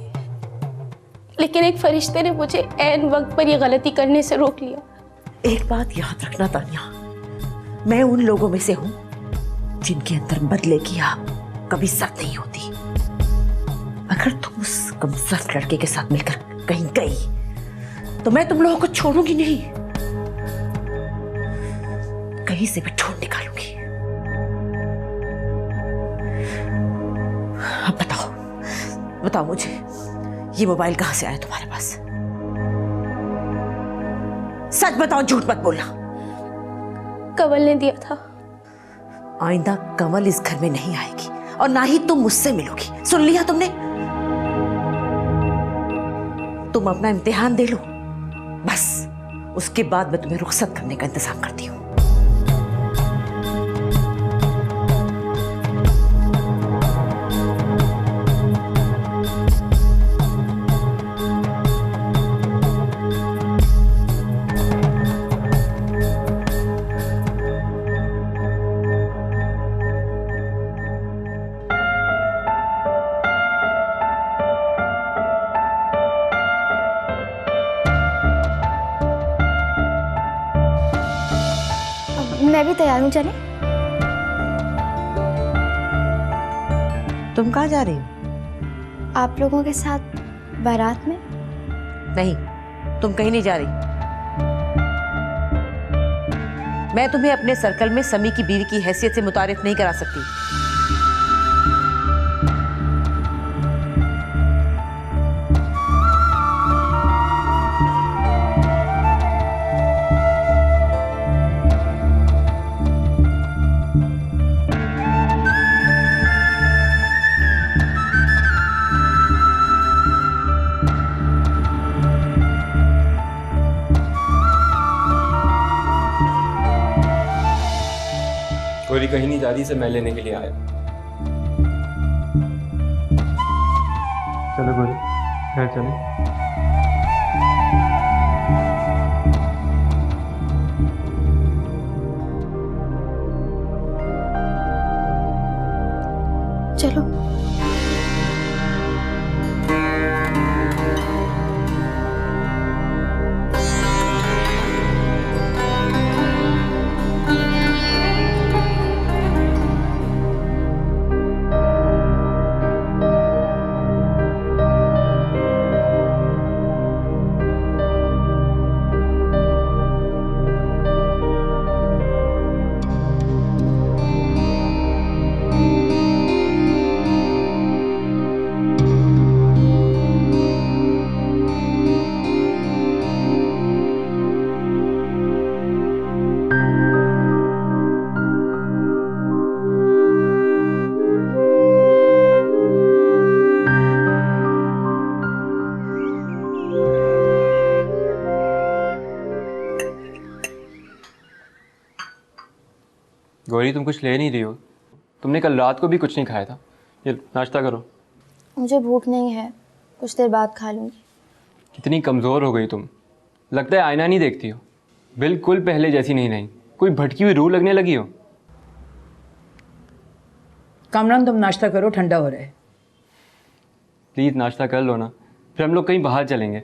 Speaker 8: लेकिन एक फरिश्ते ने मुझे ऐन वक्त पर यह गलती करने से रोक लिया।
Speaker 3: एक बात याद रखना तानिया, मैं उन लोगों में से हूं जिनके अंदर बदले की आग कभी सर्द नहीं होती। अगर तुम उस कमजोर लड़के के साथ मिलकर कहीं गई तो मैं तुम लोगों को छोड़ूंगी नहीं, कहीं से भी ढूंढ निकालूंगी। अब बताओ मुझे, ये मोबाइल कहां से आया तुम्हारे पास? सच बताओ, झूठ मत बोलना।
Speaker 8: कमल ने दिया था।
Speaker 3: आइंदा कमल इस घर में नहीं आएगी और ना ही तुम मुझसे मिलोगी। सुन लिया तुमने? तुम अपना इम्तिहान दे लो, बस उसके बाद मैं तुम्हें रुखसत करने का इंतजाम करती हूँ।
Speaker 7: मैं भी तैयार हूँ, चले?
Speaker 3: तुम कहाँ जा रही हो?
Speaker 7: आप लोगों के साथ बारात में।
Speaker 3: नहीं, तुम कहीं नहीं जा रही। मैं तुम्हें अपने सर्कल में समी की बीवी की हैसियत से मुतारिफ नहीं करा सकती।
Speaker 12: गौरी कहीं नहीं जा रही, से मैं लेने के लिए आया। चलो गौरी, घर चले।
Speaker 8: चलो।
Speaker 12: गौरी तुम कुछ ले नहीं रही हो? तुमने कल रात को भी कुछ नहीं खाया था। ये नाश्ता करो।
Speaker 7: मुझे भूख नहीं है, कुछ देर बाद खा लूंगी।
Speaker 12: कितनी कमज़ोर हो गई तुम, लगता है आईना नहीं देखती हो, बिल्कुल पहले जैसी नहीं रही, कोई भटकी हुई रूह लगने लगी हो।
Speaker 14: कामरान तुम नाश्ता करो, ठंडा हो रहा है।
Speaker 12: प्लीज़ नाश्ता कर लो ना, फिर हम लोग कहीं बाहर चलेंगे।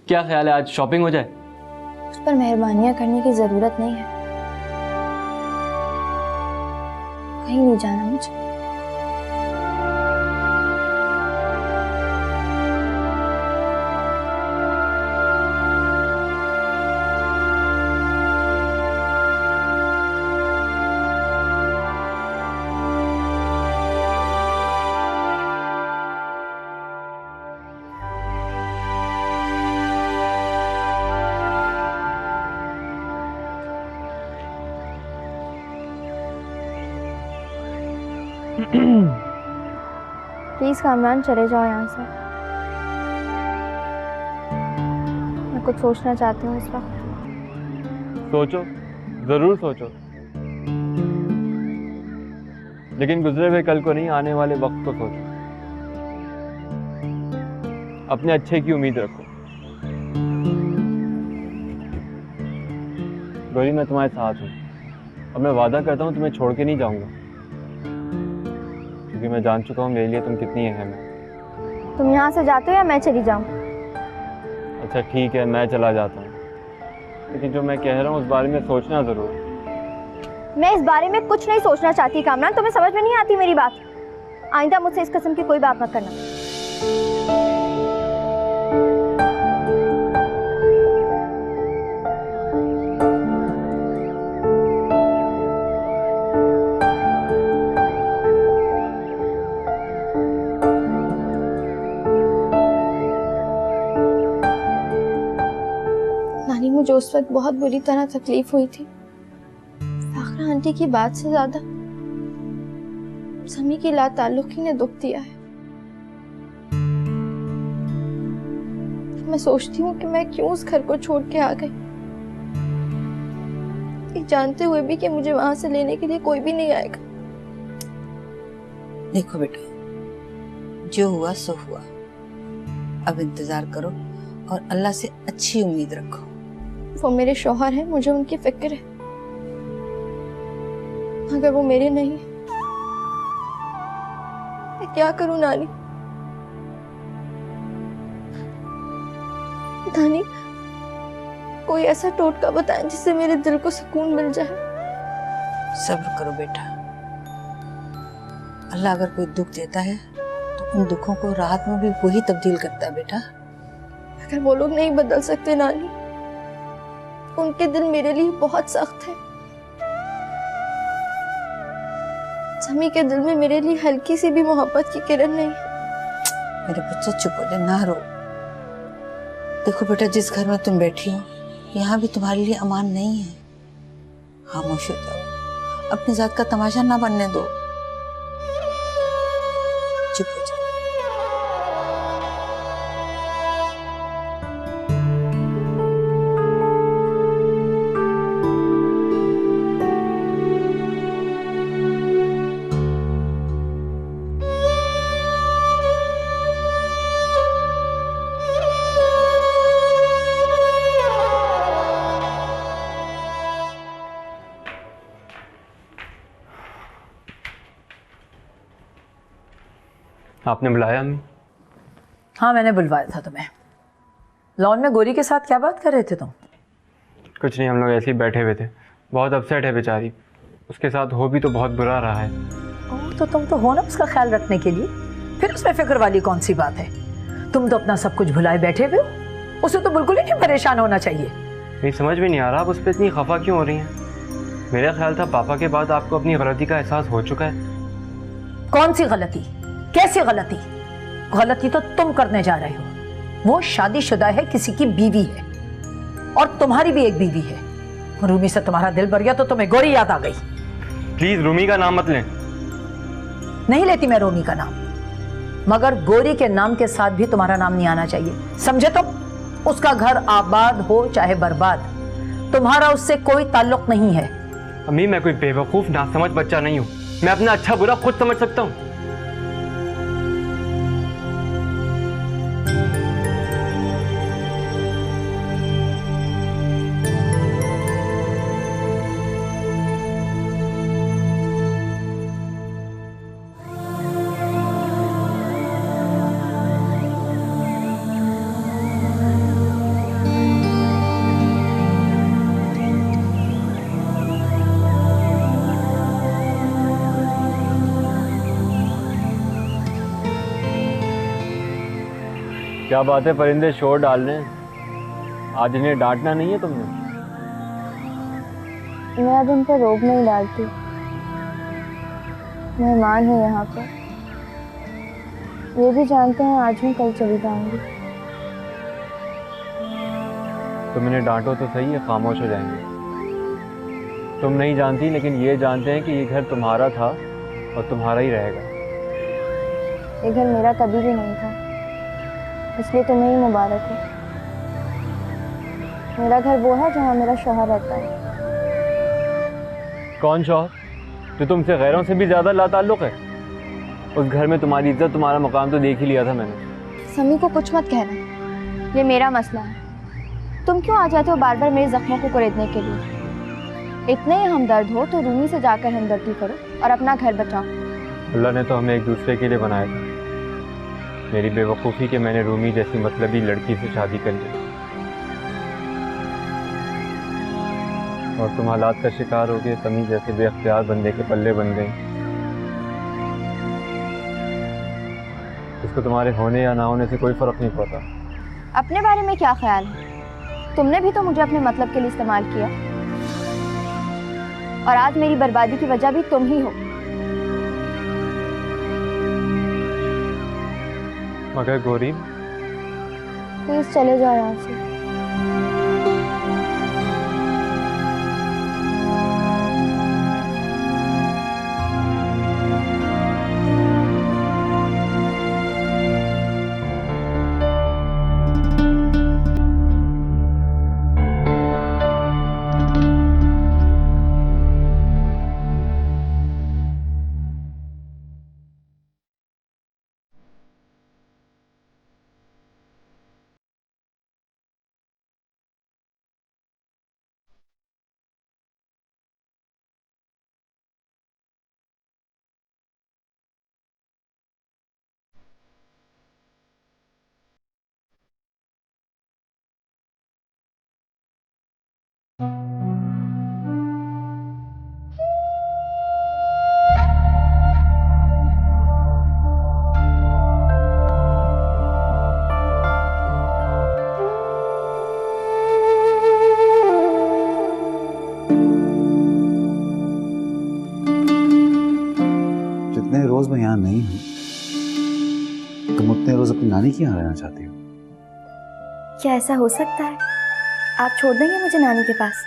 Speaker 12: क्या ख्याल है आज शॉपिंग हो जाए?
Speaker 7: उस पर मेहरबानियां करने की ज़रूरत नहीं है, कहीं नहीं जाना मुझे। प्लीज कामरान चले जाओ यहाँ से, मैं कुछ सोचना चाहती हूँ इस वक्त।
Speaker 12: सोचो, ज़रूर सोचो, लेकिन गुजरे हुए कल को नहीं, आने वाले वक्त को सोचो। अपने अच्छे की उम्मीद रखो। गौरी मैं तुम्हारे साथ हूँ और मैं वादा करता हूँ तुम्हें छोड़ के नहीं जाऊँगा, क्योंकि मैं जान चुका हूँ मेरे लिए तुम कितनी अहम है।
Speaker 7: तुम यहाँ से जाते हो या मैं चली जाऊँ?
Speaker 12: अच्छा ठीक है, मैं चला जाता हूँ, लेकिन जो मैं कह रहा हूँ उस बारे में सोचना ज़रूर।
Speaker 7: मैं इस बारे में कुछ नहीं सोचना चाहती कामरान, तुम्हें समझ में नहीं आती मेरी बात। आइंदा मुझसे इस किस्म की कोई बात मत करना।
Speaker 8: नानी, मुझे उस वक्त बहुत बुरी तरह तकलीफ हुई थी। फाखरा आंटी की बात से ज्यादा समी की लाताल्लुकी ने दुख दिया है। मैं सोचती हूँ कि मैं क्यों उस घर को छोड़ के आ गई, ये जानते हुए भी कि मुझे वहां से लेने के लिए कोई भी नहीं आएगा।
Speaker 13: देखो बेटा, जो हुआ सो हुआ। अब इंतजार करो और अल्लाह से अच्छी उम्मीद रखो।
Speaker 8: वो मेरे शौहर हैं, मुझे उनकी फिक्र है, मगर वो मेरे नहीं है। मैं क्या करूं नानी? नानी, कोई ऐसा टोटका बताएं जिससे मेरे दिल को सुकून मिल जाए।
Speaker 13: सब्र करो बेटा, अल्लाह अगर कोई दुख देता है तो उन दुखों को राहत में भी वही तब्दील करता है बेटा।
Speaker 8: अगर वो लोग नहीं बदल सकते नानी, उनके दिल मेरे लिए बहुत सख्त है। समी के दिल में मेरे लिए हल्की सी भी मोहब्बत की किरण नहीं है।
Speaker 13: मेरे बच्चे चुप हो जा, ना रो। देखो बेटा, जिस घर में तुम बैठी हो यहाँ भी तुम्हारे लिए अमान नहीं है। खामोश हो जाओ, अपनी जात का तमाशा ना बनने दो। चुप हो जाओ।
Speaker 12: आपने बुलाया अम्मी?
Speaker 14: हाँ, मैंने बुलवाया था तुम्हें। लॉन में गोरी के साथ क्या बात कर रहे थे तुम?
Speaker 12: कुछ नहीं, हम लोग ऐसे ही बैठे हुए थे। बहुत अपसेट है बेचारी, उसके साथ हो भी तो बहुत बुरा रहा है।
Speaker 14: ओह, तो तुम तो हो ना उसका ख्याल रखने के लिए, फिर उसमें फिक्र वाली कौन सी बात है? तुम तो अपना सब कुछ भुलाए बैठे हुए हो, उसे तो बिल्कुल ही नहीं परेशान होना चाहिए।
Speaker 12: नहीं, समझ में नहीं आ रहा आप उस पर इतनी खफा क्यों हो रही हैं? मेरा ख्याल था पापा के बाद आपको अपनी गलती का एहसास हो चुका है।
Speaker 14: कौन सी गलती? कैसी गलती? गलती तो तुम करने जा रहे हो। वो शादीशुदा है, किसी की बीवी है, और तुम्हारी भी एक बीवी है। रूमी से तुम्हारा दिल भर गया तो तुम्हें गोरी याद आ गई।
Speaker 12: प्लीज रूमी का नाम मत लें।
Speaker 14: नहीं लेती मैं रूमी का नाम, मगर गोरी के नाम के साथ भी तुम्हारा नाम नहीं आना चाहिए, समझे तुम? उसका घर आबाद हो चाहे बर्बाद, तुम्हारा उससे कोई ताल्लुक नहीं है।
Speaker 12: अम्मी, मैं कोई बेवकूफ नासमझ बच्चा नहीं हूँ। मैं अपना अच्छा बुरा खुद समझ सकता हूँ। क्या बात है, परिंदे शोर डाल रहे हैं। आज इन्हें डांटना नहीं है तुमने?
Speaker 7: मैं अब उन पर रोब नहीं डालती, मेहमान हूँ यहाँ पर। ये भी जानते हैं आज मैं कल चली जाऊंगी।
Speaker 12: तुम इन्हें डांटो तो सही है, खामोश हो जाएंगे। तुम नहीं जानती, लेकिन ये जानते हैं कि ये घर तुम्हारा था और तुम्हारा ही रहेगा।
Speaker 7: ये घर मेरा कभी भी नहीं था, इसलिए तुम्हें ही मुबारक हो। मेरा घर वो है जहाँ मेरा शौहर रहता है।
Speaker 12: कौन शौहर? जो तुमसे गैरों से भी ज्यादा लाताल्लुक है। उस घर में तुम्हारी इज्जत, तुम्हारा मकाम तो देख ही लिया था मैंने।
Speaker 7: समी को कुछ मत कहना, ये मेरा मसला है। तुम क्यों आ जाते हो बार बार मेरे जख्मों को कुरेदने के लिए? इतने ही हमदर्द हो तो रूमी से जाकर हमदर्दी करो और अपना घर बचाओ।
Speaker 12: अल्लाह ने तो हमें एक दूसरे के लिए बनाया था। मेरी बेवकूफ़ी के मैंने रूमी जैसी मतलबी लड़की से शादी कर ली। और तुम हालात का शिकार हो गए, समी जैसे बेअख्तियार बंदे के पल्ले बन गए, इसको तुम्हारे होने या ना होने से कोई फर्क नहीं पड़ता।
Speaker 7: अपने बारे में क्या ख्याल है? तुमने भी तो मुझे अपने मतलब के लिए इस्तेमाल किया, और आज मेरी बर्बादी की वजह भी तुम ही हो।
Speaker 12: मगर गौरी,
Speaker 7: प्लीज चले जाओ यहाँ से।
Speaker 6: जितने रोज मैं यहाँ नहीं हूँ, तुम उतने रोज अपनी नानी के यहाँ रहना चाहती हो।
Speaker 7: क्या ऐसा हो सकता है? आप छोड़ देंगे मुझे नानी के पास?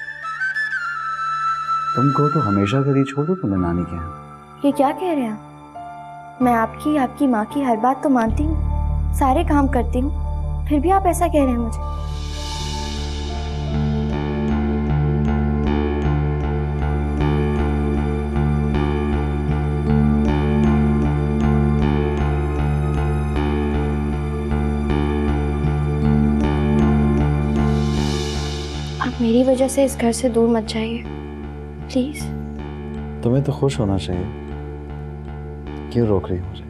Speaker 6: तुम कहो तो हमेशा के लिए छोड़ दो तुम्हें नानी के यहाँ।
Speaker 7: ये क्या कह रहे हैं? मैं आपकी माँ की हर बात तो मानती हूँ, सारे काम करती हूँ, फिर भी आप ऐसा कह रहे हैं मुझे। आप मेरी वजह से इस घर से दूर मत जाइए, प्लीज।
Speaker 6: तुम्हें तो खुश होना चाहिए, क्यों रोक रही हो मुझे?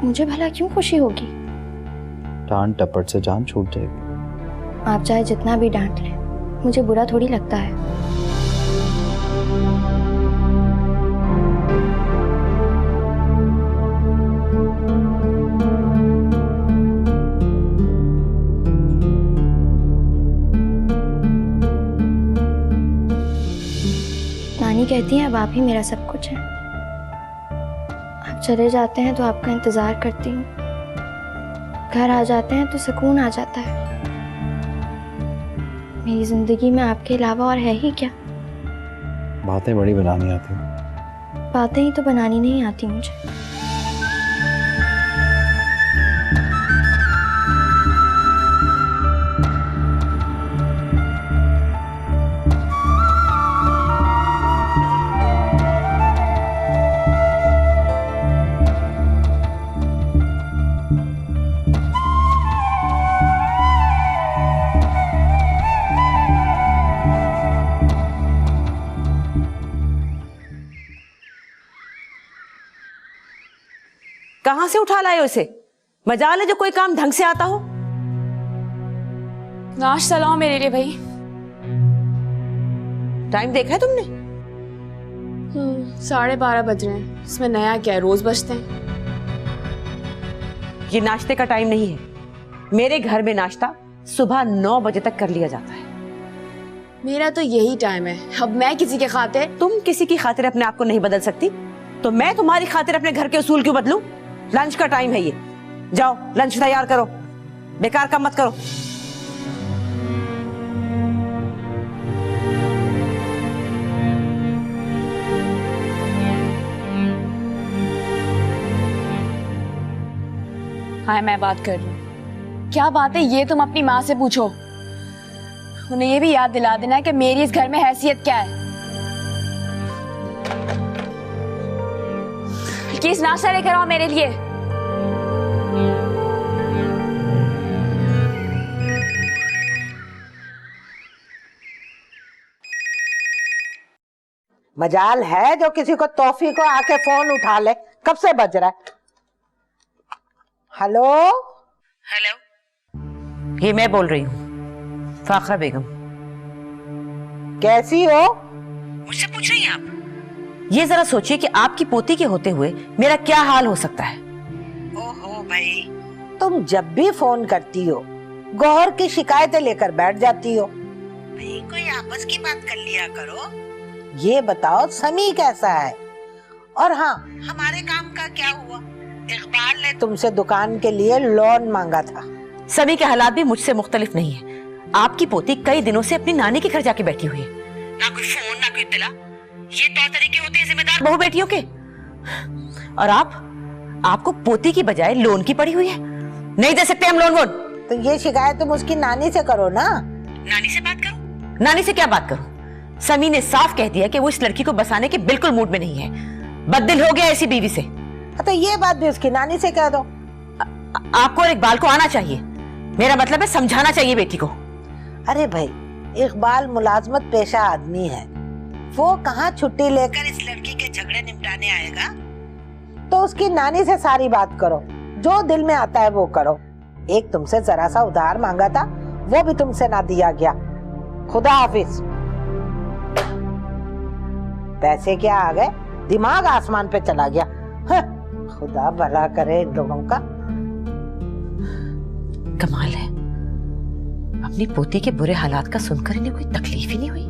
Speaker 7: मुझे भला क्यों खुशी होगी?
Speaker 6: डांट टपट से जान छूट जाएगी।
Speaker 7: आप चाहे जितना भी डांट लें, मुझे बुरा थोड़ी लगता है। नानी कहती है अब आप ही मेरा सब कुछ है। आप चले जाते हैं तो आपका इंतजार करती हूँ, घर आ जाते हैं तो सुकून आ जाता है। मेरी जिंदगी में आपके अलावा और है ही क्या?
Speaker 6: बातें बड़ी बनानी आती हैं।
Speaker 7: बातें ही तो बनानी नहीं आती मुझे।
Speaker 3: कहां से उठा लाए हो इसे? मजाल है जो कोई काम ढंग से आता हो।
Speaker 2: नाश्ता लाओ मेरे लिए भाई।
Speaker 3: टाइम देखा है तुमने?
Speaker 2: 12:30 बज रहे हैं, इसमें नया क्या है, रोज बजते हैं।
Speaker 3: ये नाश्ते का टाइम नहीं है। मेरे घर में नाश्ता सुबह 9 बजे तक कर लिया जाता है।
Speaker 2: मेरा तो यही टाइम है। अब मैं किसी के खातिर?
Speaker 3: तुम किसी की खातिर अपने आप को नहीं बदल सकती, तो मैं तुम्हारी खातिर अपने घर के उसूल क्यों बदलूं? लंच का टाइम है ये, जाओ लंच तैयार करो, बेकार काम मत करो।
Speaker 2: हाँ मैं बात कर रही हूँ। क्या बात है ये तुम अपनी माँ से पूछो। उन्हें ये भी याद दिला देना कि मेरी इस घर में हैसियत क्या है। किस नाश्ता लेकर आओ मेरे लिए।
Speaker 15: मजाल है जो किसी को तोहफी को आके फोन उठा ले। कब से बज रहा है? हेलो
Speaker 3: हेलो, ये मैं बोल रही हूँ, फाखरा बेगम।
Speaker 15: कैसी हो?
Speaker 3: मुझसे पूछ रही हैं आप? ये जरा सोचिए कि आपकी पोती के होते हुए मेरा क्या हाल हो सकता है।
Speaker 15: ओहो भाई, तुम जब भी फोन करती हो गौहर की शिकायतें लेकर बैठ जाती हो। भाई कोई आपस की बात कर लिया करो। ये बताओ समी कैसा है? और हाँ, हमारे काम का क्या हुआ? इकबाल ने तुमसे दुकान के लिए लोन मांगा था।
Speaker 3: समी के हालात भी मुझसे मुख्तलिफ नहीं है। आपकी पोती कई दिनों से अपनी नानी के घर जाके बैठी हुई है। ना कोई फोन ना कोई इत्तला। ये तौर तरीके होते हैं जिम्मेदार बहू बेटियों के। और आपको पोती की बजाय लोन की पड़ी हुई है। नहीं दे सकते हम लोन वोन।
Speaker 15: तो ये शिकायत तुम उसकी नानी से करो ना।
Speaker 3: नानी से बात करो? नानी से क्या बात करूं? समी ने साफ कह दिया कि वो इस लड़की को बसाने के बिल्कुल मूड में नहीं है। बददिल हो गया ऐसी बीवी से।
Speaker 15: तो ये बात भी उसकी नानी से कह दो।
Speaker 3: आपको और इकबाल को आना चाहिए। मेरा मतलब है समझाना चाहिए बेटी को।
Speaker 15: अरे भाई, इकबाल मुलाजमत पेशा आदमी है, वो कहाँ छुट्टी लेकर इस लड़की के झगड़े निपटाने आएगा। तो उसकी नानी से सारी बात करो, जो दिल में आता है वो करो। एक तुमसे जरा सा उधार मांगा था, वो भी तुमसे ना दिया गया। खुदा हाफिज। पैसे क्या आ गए, दिमाग आसमान पे चला गया। खुदा भला करे इन लोगों का।
Speaker 3: कमाल है, अपनी पोती के बुरे हालात का सुनकर इन्हें कोई तकलीफ ही नहीं हुई,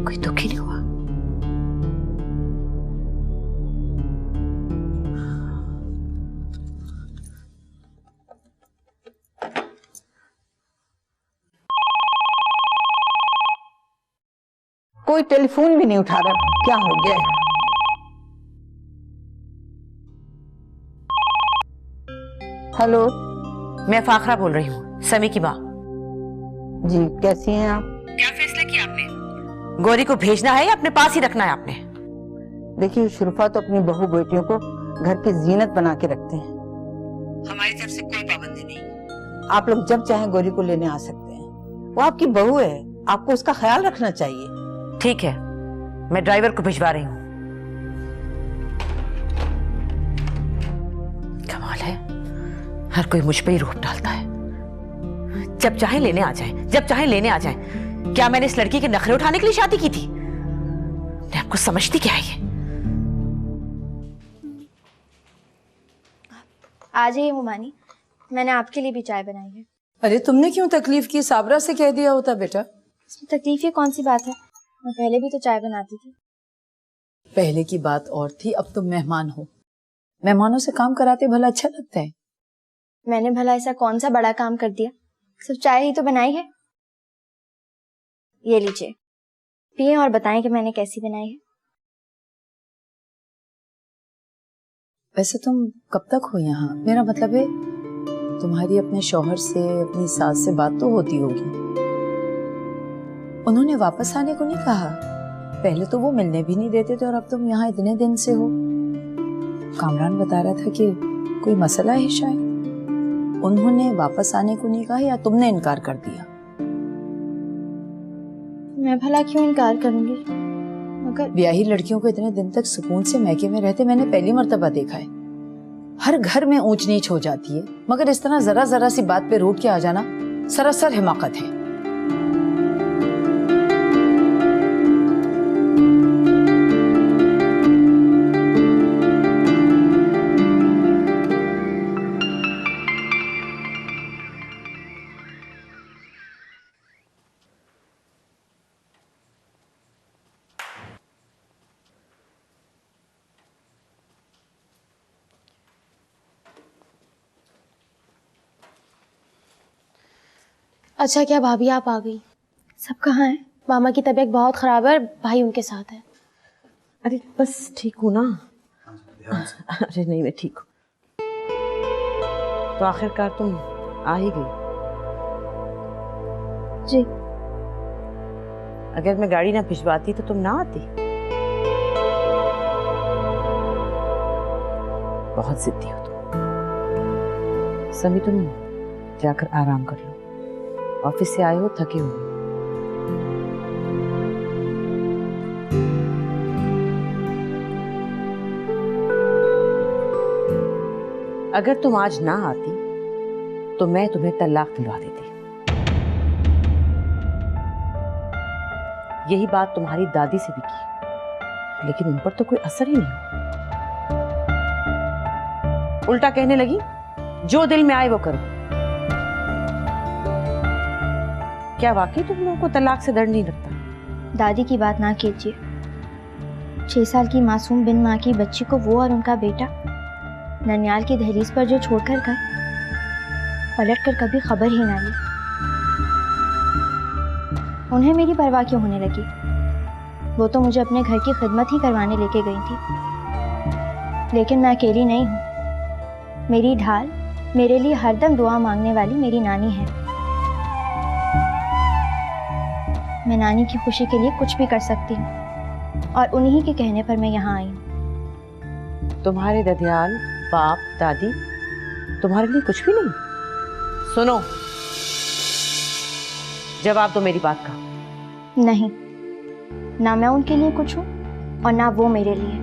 Speaker 3: कोई दुख ही नहीं हुआ।
Speaker 13: कोई टेलीफोन भी नहीं उठा रहा, क्या हो गया है? हेलो,
Speaker 3: मैं फाखरा बोल रही हूँ, समी की माँ।
Speaker 13: जी, कैसी हैं आप?
Speaker 3: क्या फैसला किया आपने? गौरी को भेजना है या अपने पास ही रखना है आपने?
Speaker 13: देखिए, शुरफा तो अपनी बहू बेटियों को घर की जीनत बना के रखते हैं।
Speaker 3: हमारी तरफ से कोई पाबंदी नहीं।
Speaker 13: आप लोग जब चाहें गौरी को लेने आ सकते हैं। वो आपकी बहू है, आपको उसका ख्याल रखना चाहिए।
Speaker 3: ठीक है, मैं ड्राइवर को भिजवा रही हूँ। कमाल है, हर कोई मुझ पे ही रोक डालता है। जब चाहे लेने आ जाए, जब चाहे लेने आ जाए। क्या मैंने इस लड़की के नखरे उठाने के लिए शादी की थी? मैं आपको समझती क्या है ये?
Speaker 7: आ जाइए मुमानी, मैंने आपके लिए भी चाय बनाई है।
Speaker 14: अरे तुमने क्यों तकलीफ की? साबरा से कह दिया होता बेटा।
Speaker 7: इसमें तकलीफ ये कौन सी बात है, मैं पहले भी तो चाय बनाती थी।
Speaker 14: पहले की बात और थी, अब तुम मेहमान हो। मेहमानों से काम कराते भला अच्छा लगता है?
Speaker 7: मैंने भला ऐसा कौन सा बड़ा काम कर दिया, सिर्फ चाय ही तो बनाई है। ये लीजिए, पिए और बताएं कि मैंने कैसी बनाई है।
Speaker 14: वैसे तुम कब तक हो यहाँ? मेरा मतलब है तुम्हारी अपने शौहर से, अपनी सास से बात तो होती होगी। उन्होंने वापस आने को नहीं कहा? पहले तो वो मिलने भी नहीं देते थे और अब तुम यहाँ इतने दिन से हो। कामरान बता रहा था कि कोई मसला है शायद। उन्होंने वापस आने को नहीं कहा या तुमने इनकार कर दिया?
Speaker 7: मैं भला क्यों इनकार करूंगी? मगर
Speaker 14: ब्याही लड़कियों को इतने दिन तक सुकून से मैके में रहते मैंने पहली मर्तबा देखा है। हर घर में ऊंच नीच हो जाती है, मगर इस तरह जरा जरा सी बात पे रूठ के आ जाना सरासर हिमाकत है।
Speaker 8: अच्छा, क्या भाभी आप आ गई?
Speaker 7: सब कहाँ हैं?
Speaker 8: मामा की तबीयत बहुत खराब है और भाई उनके साथ है।
Speaker 3: अरे बस ठीक हूँ ना। अरे नहीं, मैं ठीक हूँ। तो आखिरकार तुम आ ही गई।
Speaker 7: जी।
Speaker 3: अगर मैं गाड़ी ना भिजवाती तो तुम ना आती। बहुत जिद्दी हो तुम। समी, तुम जाकर आराम कर लो। ऑफिस से आए हो, थके हो। अगर तुम आज ना आती तो मैं तुम्हें तलाक दिलवा देती। यही बात तुम्हारी दादी से भी की, लेकिन उन पर तो कोई असर ही नहीं हुआ। उल्टा कहने लगी जो दिल में आए वो करो। क्या वाकई तुम लोगों को तलाक से डर नहीं लगता?
Speaker 7: दादी की बात ना कीजिए। 6 साल की मासूम बिन माँ की बच्ची को वो और उनका बेटा ननियाल की दहलीज पर जो छोड़कर गए, पलट कर कभी खबर ही ना ली। उन्हें मेरी परवाह क्यों होने लगी? वो तो मुझे अपने घर की खिदमत ही करवाने लेके गई थी। लेकिन मैं अकेली नहीं हूँ। मेरी ढाल, मेरे लिए हरदम दुआ मांगने वाली मेरी नानी है। मैं नानी की खुशी के लिए कुछ भी कर सकती हूँ और उन्हीं के कहने पर मैं यहाँ आई हूँ।
Speaker 3: तुम्हारे ददियाल, बाप, दादी तुम्हारे लिए कुछ भी नहीं? सुनो, जवाब दो मेरी बात का।
Speaker 7: नहीं, ना मैं उनके लिए कुछ हूँ और ना वो मेरे लिए।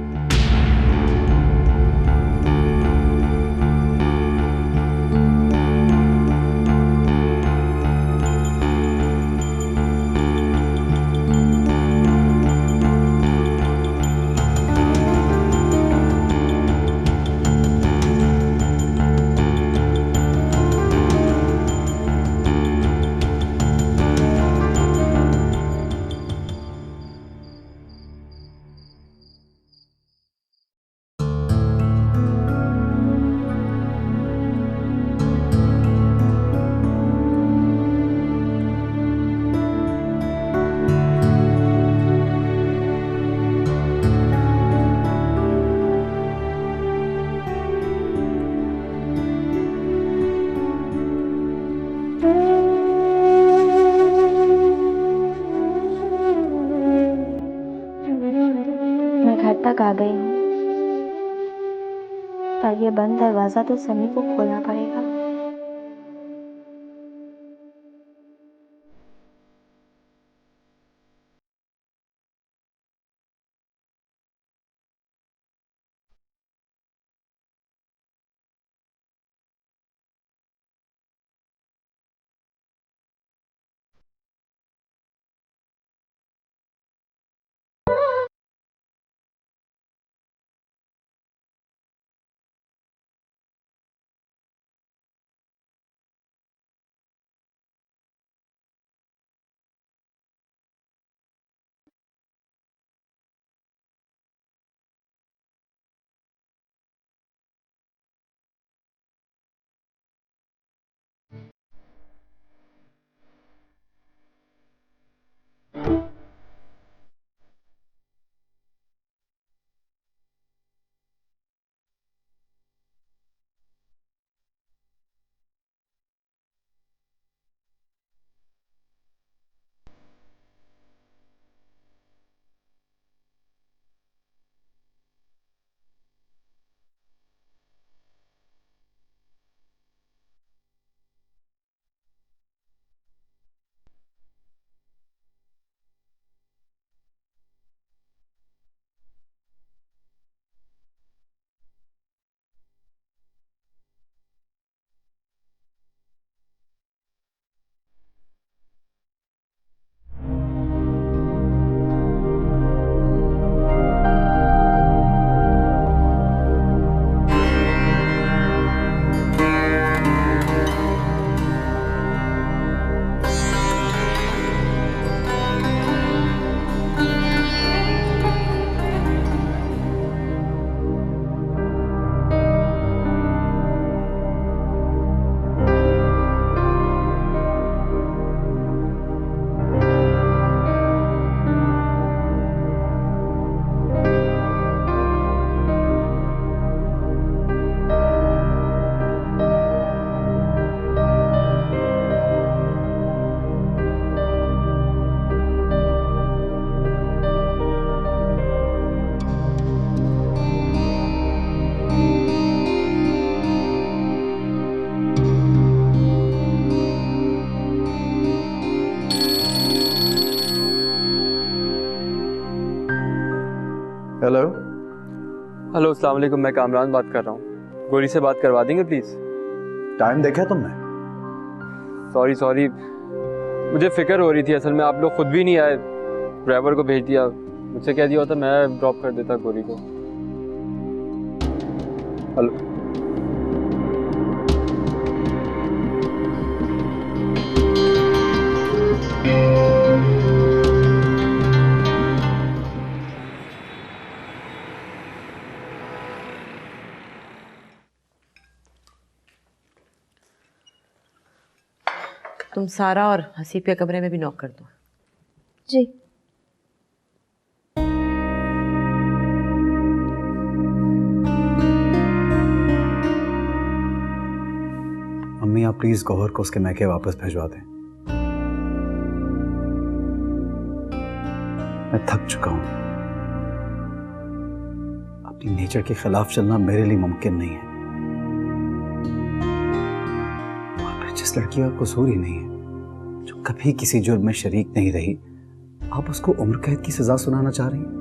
Speaker 7: तक आ गई हूँ, पर ये बंद दरवाजा तो समी को खोलना पड़ेगा।
Speaker 9: हेलो
Speaker 12: हेलो, अस्सलाम वालेकुम। मैं कामरान बात कर रहा हूँ। गोरी से बात करवा देंगे प्लीज़?
Speaker 6: टाइम देखा तुमने?
Speaker 12: सॉरी मुझे फिक्र हो रही थी, असल में आप लोग खुद भी नहीं आए। ड्राइवर को भेज दिया, मुझसे कह दिया होता मैं ड्रॉप कर देता गौरी को। हेलो,
Speaker 3: तुम सारा और हसीब के कमरे में भी नॉक कर दो।
Speaker 7: जी।
Speaker 6: अम्मी आप प्लीज गौहर को उसके मैके वापस भिजवा दें। मैं थक चुका हूं। अपनी नेचर के खिलाफ चलना मेरे लिए मुमकिन नहीं है। और फिर जिस लड़की का कसूर ही नहीं है, जो कभी किसी जुर्म में शरीक नहीं रही, आप उसको उम्र कैद की सजा सुनाना चाह रही हैं।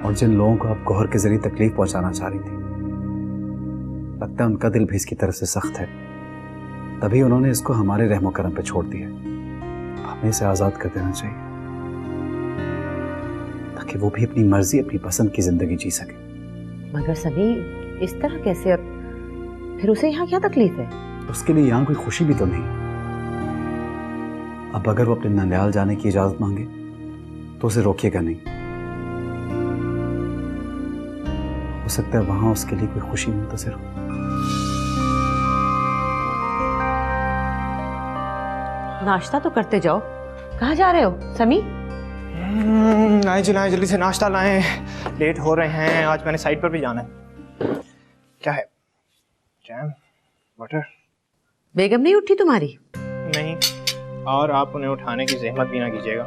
Speaker 6: और जिन लोगों को आप गौहर के जरिए तकलीफ पहुंचाना चाह रही थी, लगता है उनका दिल भी इसकी तरफ से सख्त है, तभी उन्होंने इसको हमारे रहमो करम पे छोड़ दिया। हमें इसे आजाद कर देना चाहिए ताकि वो भी अपनी मर्जी, अपनी पसंद की जिंदगी जी सके।
Speaker 3: मगर सभी इस तरह कैसे? अब फिर उसे यहाँ क्या तकलीफ है?
Speaker 6: उसके लिए यहाँ कोई खुशी भी तो नहीं। अब अगर वो अपने ननिहाल जाने की इजाजत मांगे तो उसे रोकिएगा नहीं। हो सकता है वहां उसके लिए कोई खुशी मुंतज़िर हो।
Speaker 3: नाश्ता तो करते जाओ। कहाँ जा रहे हो समी?
Speaker 10: लाएं जल्दी से नाश्ता लाएं, लेट हो रहे हैं। आज मैंने साइट पर भी जाना है। क्या है? Jam, butter?
Speaker 3: बेगम नहीं उठी तुम्हारी?
Speaker 10: नहीं, और आप उन्हें उठाने की जहमत भी ना कीजिएगा।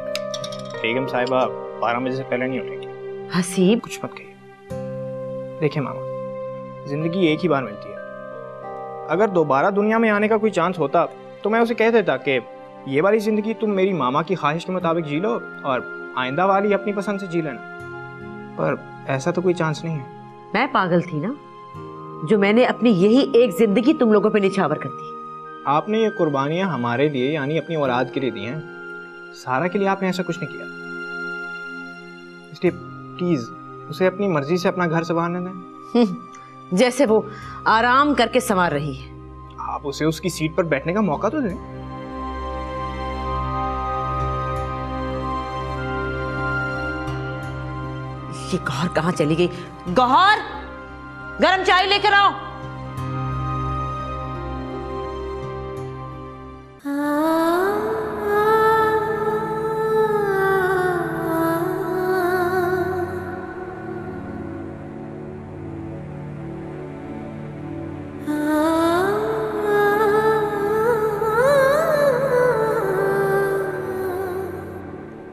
Speaker 10: बेगम साहिबा 12 बजे से पहले नहीं उठेंगी।
Speaker 3: हसीब,
Speaker 10: कुछ मत कहिए। देखिए मामा, जिंदगी एक ही बार मिलती है। अगर दोबारा दुनिया में आने का कोई चांस होता तो मैं उसे कह देता कि ये वाली जिंदगी तुम मेरी मामा की ख्वाहिश के मुताबिक जी लो और आइंदा वाली अपनी पसंद से जी लेना। पर ऐसा तो कोई चांस नहीं है।
Speaker 3: मैं पागल थी ना जो मैंने अपनी यही एक जिंदगी तुम लोगों पे निछावर कर दी।
Speaker 10: आपने ये कुर्बानियां हमारे लिए यानी अपनी औलाद के लिए दी हैं। सारा के लिए आपने ऐसा कुछ नहीं किया। इसलिए प्लीज उसे अपनी मर्जी से अपना घर संभालने दें।
Speaker 3: जैसे वो आराम करके संवार रही है।
Speaker 10: आप उसे उसकी सीट पर बैठने का मौका तो दें।
Speaker 3: ये गौहर कहाँ चली गई? गौहर, गरम चाय लेकर आओ।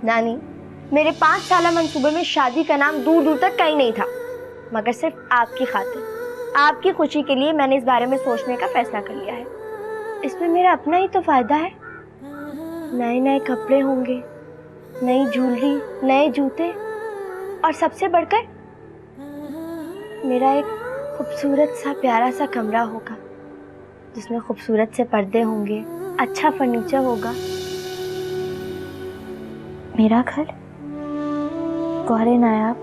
Speaker 7: नानी, मेरे 5 साल मंसूबे में शादी का नाम दूर दूर तक कहीं नहीं था, मगर सिर्फ आपकी खातिर, आपकी खुशी के लिए मैंने इस बारे में सोचने का फैसला कर लिया है। इसमें मेरा अपना ही तो फायदा है। नए नए कपड़े होंगे, नई ज्वेलरी, नए जूते, और सबसे बढ़कर मेरा एक खूबसूरत सा प्यारा सा कमरा होगा जिसमें खूबसूरत से पर्दे होंगे, अच्छा फर्नीचर होगा। मेरा घर गौहर नायाब,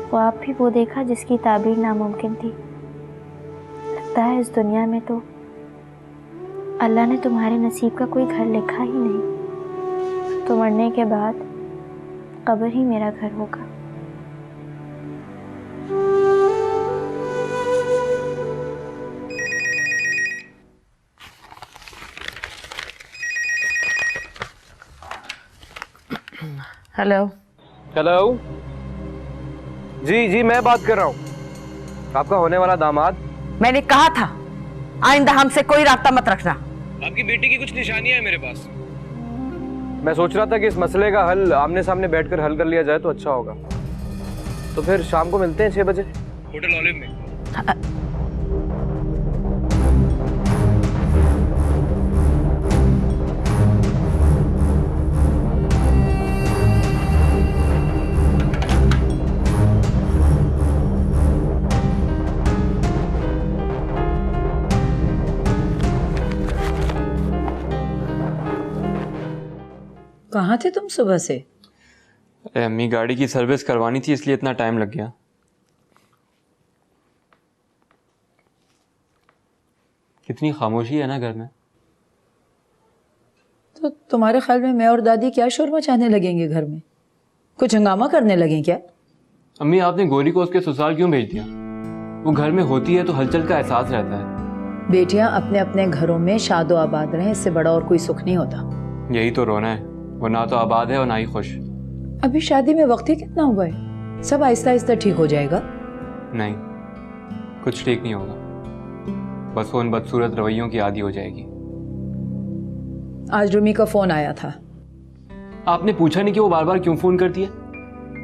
Speaker 7: ख्वाब भी वो देखा जिसकी ताबीर नामुमकिन थी। लगता है इस दुनिया में तो अल्लाह ने तुम्हारे नसीब का कोई घर लिखा ही नहीं। तो मरने के बाद कब्र ही मेरा घर होगा।
Speaker 3: हेलो।
Speaker 4: हेलो जी, मैं बात कर रहा हूँ, आपका होने वाला दामाद।
Speaker 3: मैंने कहा था आइंदा हमसे कोई रास्ता मत रखना।
Speaker 4: आपकी बेटी की कुछ निशानियां हैं मेरे पास। मैं सोच रहा था कि इस मसले का हल आमने सामने बैठकर हल कर लिया जाए तो अच्छा होगा। तो फिर शाम को मिलते हैं 6 बजे होटल ऑलिव में।
Speaker 14: कहाँ थे तुम सुबह से?
Speaker 12: अरे अम्मी, गाड़ी की सर्विस करवानी थी इसलिए इतना टाइम लग गया। कितनी खामोशी है ना घर में।
Speaker 14: तो तुम्हारे ख्याल में मैं और दादी क्या शोर मचाने लगेंगे घर में? कुछ हंगामा करने लगे क्या?
Speaker 12: अम्मी, आपने गौरी को उसके ससुराल क्यों भेज दिया? वो घर में होती है तो हलचल का एहसास रहता है।
Speaker 14: बेटियां अपने अपने घरों में शादो आबाद रहें, इससे बड़ा और कोई सुख नहीं होता।
Speaker 12: यही तो रोना है, वो ना तो आबाद है और ना ही खुश।
Speaker 14: अभी शादी में वक्त ही कितना हुआ है, सब आहिस्ता आहिस्ता ठीक हो जाएगा।
Speaker 12: नहीं, कुछ ठीक नहीं होगा, बस वो उन बदसूरत रवैयों की आदी हो जाएगी।
Speaker 14: आज रूमी का फोन आया था।
Speaker 12: आपने पूछा नहीं कि वो बार बार क्यों फोन करती है?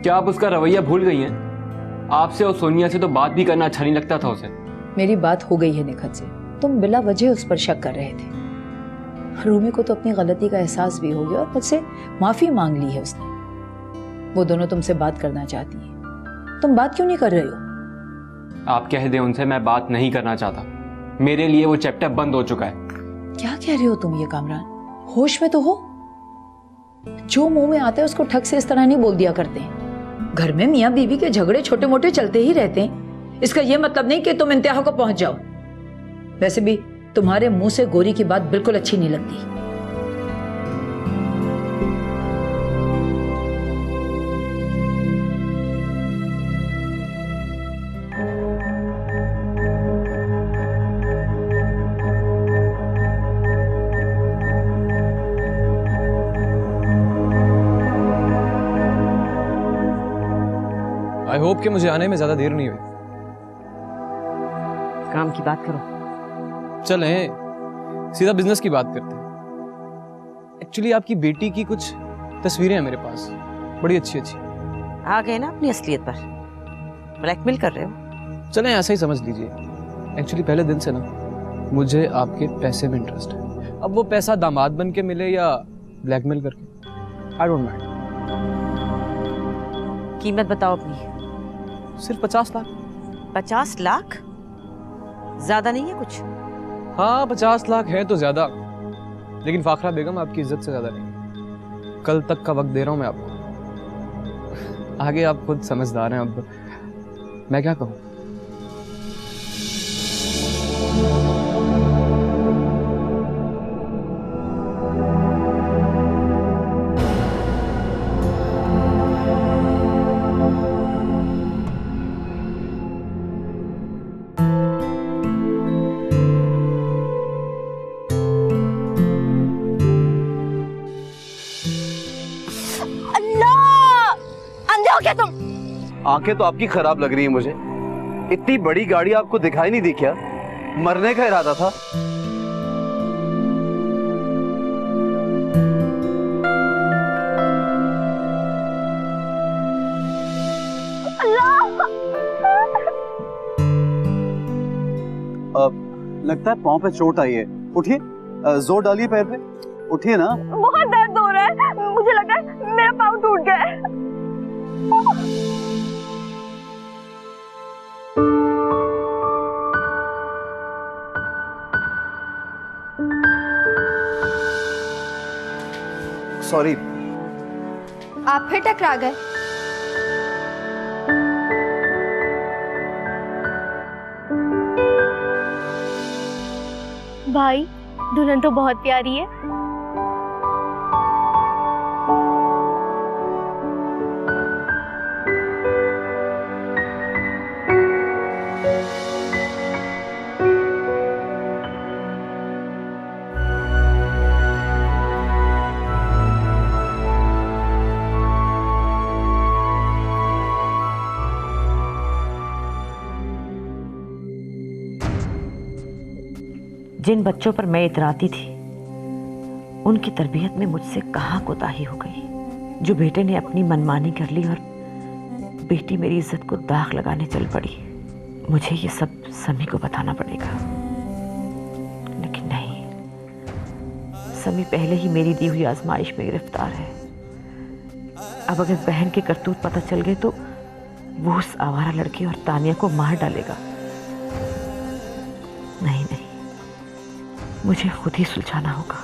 Speaker 12: क्या आप उसका रवैया भूल गई हैं? आपसे और सोनिया से तो बात भी करना अच्छा नहीं लगता था उसे।
Speaker 14: मेरी बात हो गई है निखत से, तुम बिला वजह उस पर शक कर रहे थे। रूमी को तो अपनी गलती का एहसास भी हो गया और मुझसे माफी मांग ली है उसने। वो दोनों तुमसे बात करना चाहती है, तुम बात क्यों नहीं कर रहे हो?
Speaker 12: आप कह दें उनसे मैं बात नहीं करना चाहता, मेरे लिए वो चैप्टर बंद हो चुका है।
Speaker 14: क्या कह रहे हो तुम ये कामरान? होश में तो हो। जो मुंह में आता है उसको ठग से इस तरह नहीं बोल दिया करते हैं। घर में मियाँ बीवी के झगड़े छोटे मोटे चलते ही रहते हैं, इसका यह मतलब नहीं कि तुम इंतहा को पहुंच जाओ। वैसे भी तुम्हारे मुंह से गौरी की बात बिल्कुल अच्छी नहीं लगती।
Speaker 4: आई होप कि मुझे आने में ज्यादा देर नहीं हुई।
Speaker 3: काम की बात करो।
Speaker 4: चलें सीधा बिजनेस की बात करते हैं। एक्चुअली आपकी बेटी की कुछ तस्वीरें हैं मेरे पास, बड़ी अच्छी अच्छी।
Speaker 3: आ गए ना अपनी असलियत पर, ब्लैकमेल कर रहे हो?
Speaker 4: चलें ऐसा ही समझ लीजिए। एक्चुअली पहले दिन से ना मुझे आपके पैसे में इंटरेस्ट है। अब वो पैसा दामाद बन के मिले या ब्लैकमेल करके, आई डोंट माइंड।
Speaker 3: कीमत बताओ अपनी।
Speaker 4: सिर्फ 50 लाख।
Speaker 3: 50 लाख? ज्यादा नहीं है कुछ?
Speaker 4: हाँ 50 लाख है तो ज्यादा, लेकिन फाखरा बेगम आपकी इज्जत से ज्यादा नहीं। कल तक का वक्त दे रहा हूं मैं आपको, आगे आप खुद समझदार हैं। अब मैं क्या कहूं?
Speaker 8: क्या तुम?
Speaker 9: आंखें तो आपकी खराब लग रही है मुझे। इतनी बड़ी गाड़ी आपको दिखाई नहीं दी क्या? मरने का इरादा था? लगता है पाँव पे चोट आई है। उठिए, जोर डालिए पैर पे, उठिए ना।
Speaker 5: बहुत दर्द हो रहा है, मुझे लग रहा है मेरा पाँव टूट गया है।
Speaker 9: सॉरी।
Speaker 7: आप फिर टकरा गए।
Speaker 8: भाई, दुल्हन तो बहुत प्यारी है।
Speaker 3: जिन बच्चों पर मैं इतराती थी, उनकी तरबियत में मुझसे कहाँ कोताही हो गई। जो बेटे ने अपनी मनमानी कर ली और बेटी मेरी इज्जत को दाग लगाने चल पड़ी। मुझे ये सब समी को बताना पड़ेगा, लेकिन नहीं, समी पहले ही मेरी दी हुई आजमाइश में गिरफ्तार है। अब अगर बहन के करतूत पता चल गए तो वो उस आवारा लड़के और तानिया को मार डालेगा। नहीं नहीं, मुझे खुद ही सुलझाना होगा।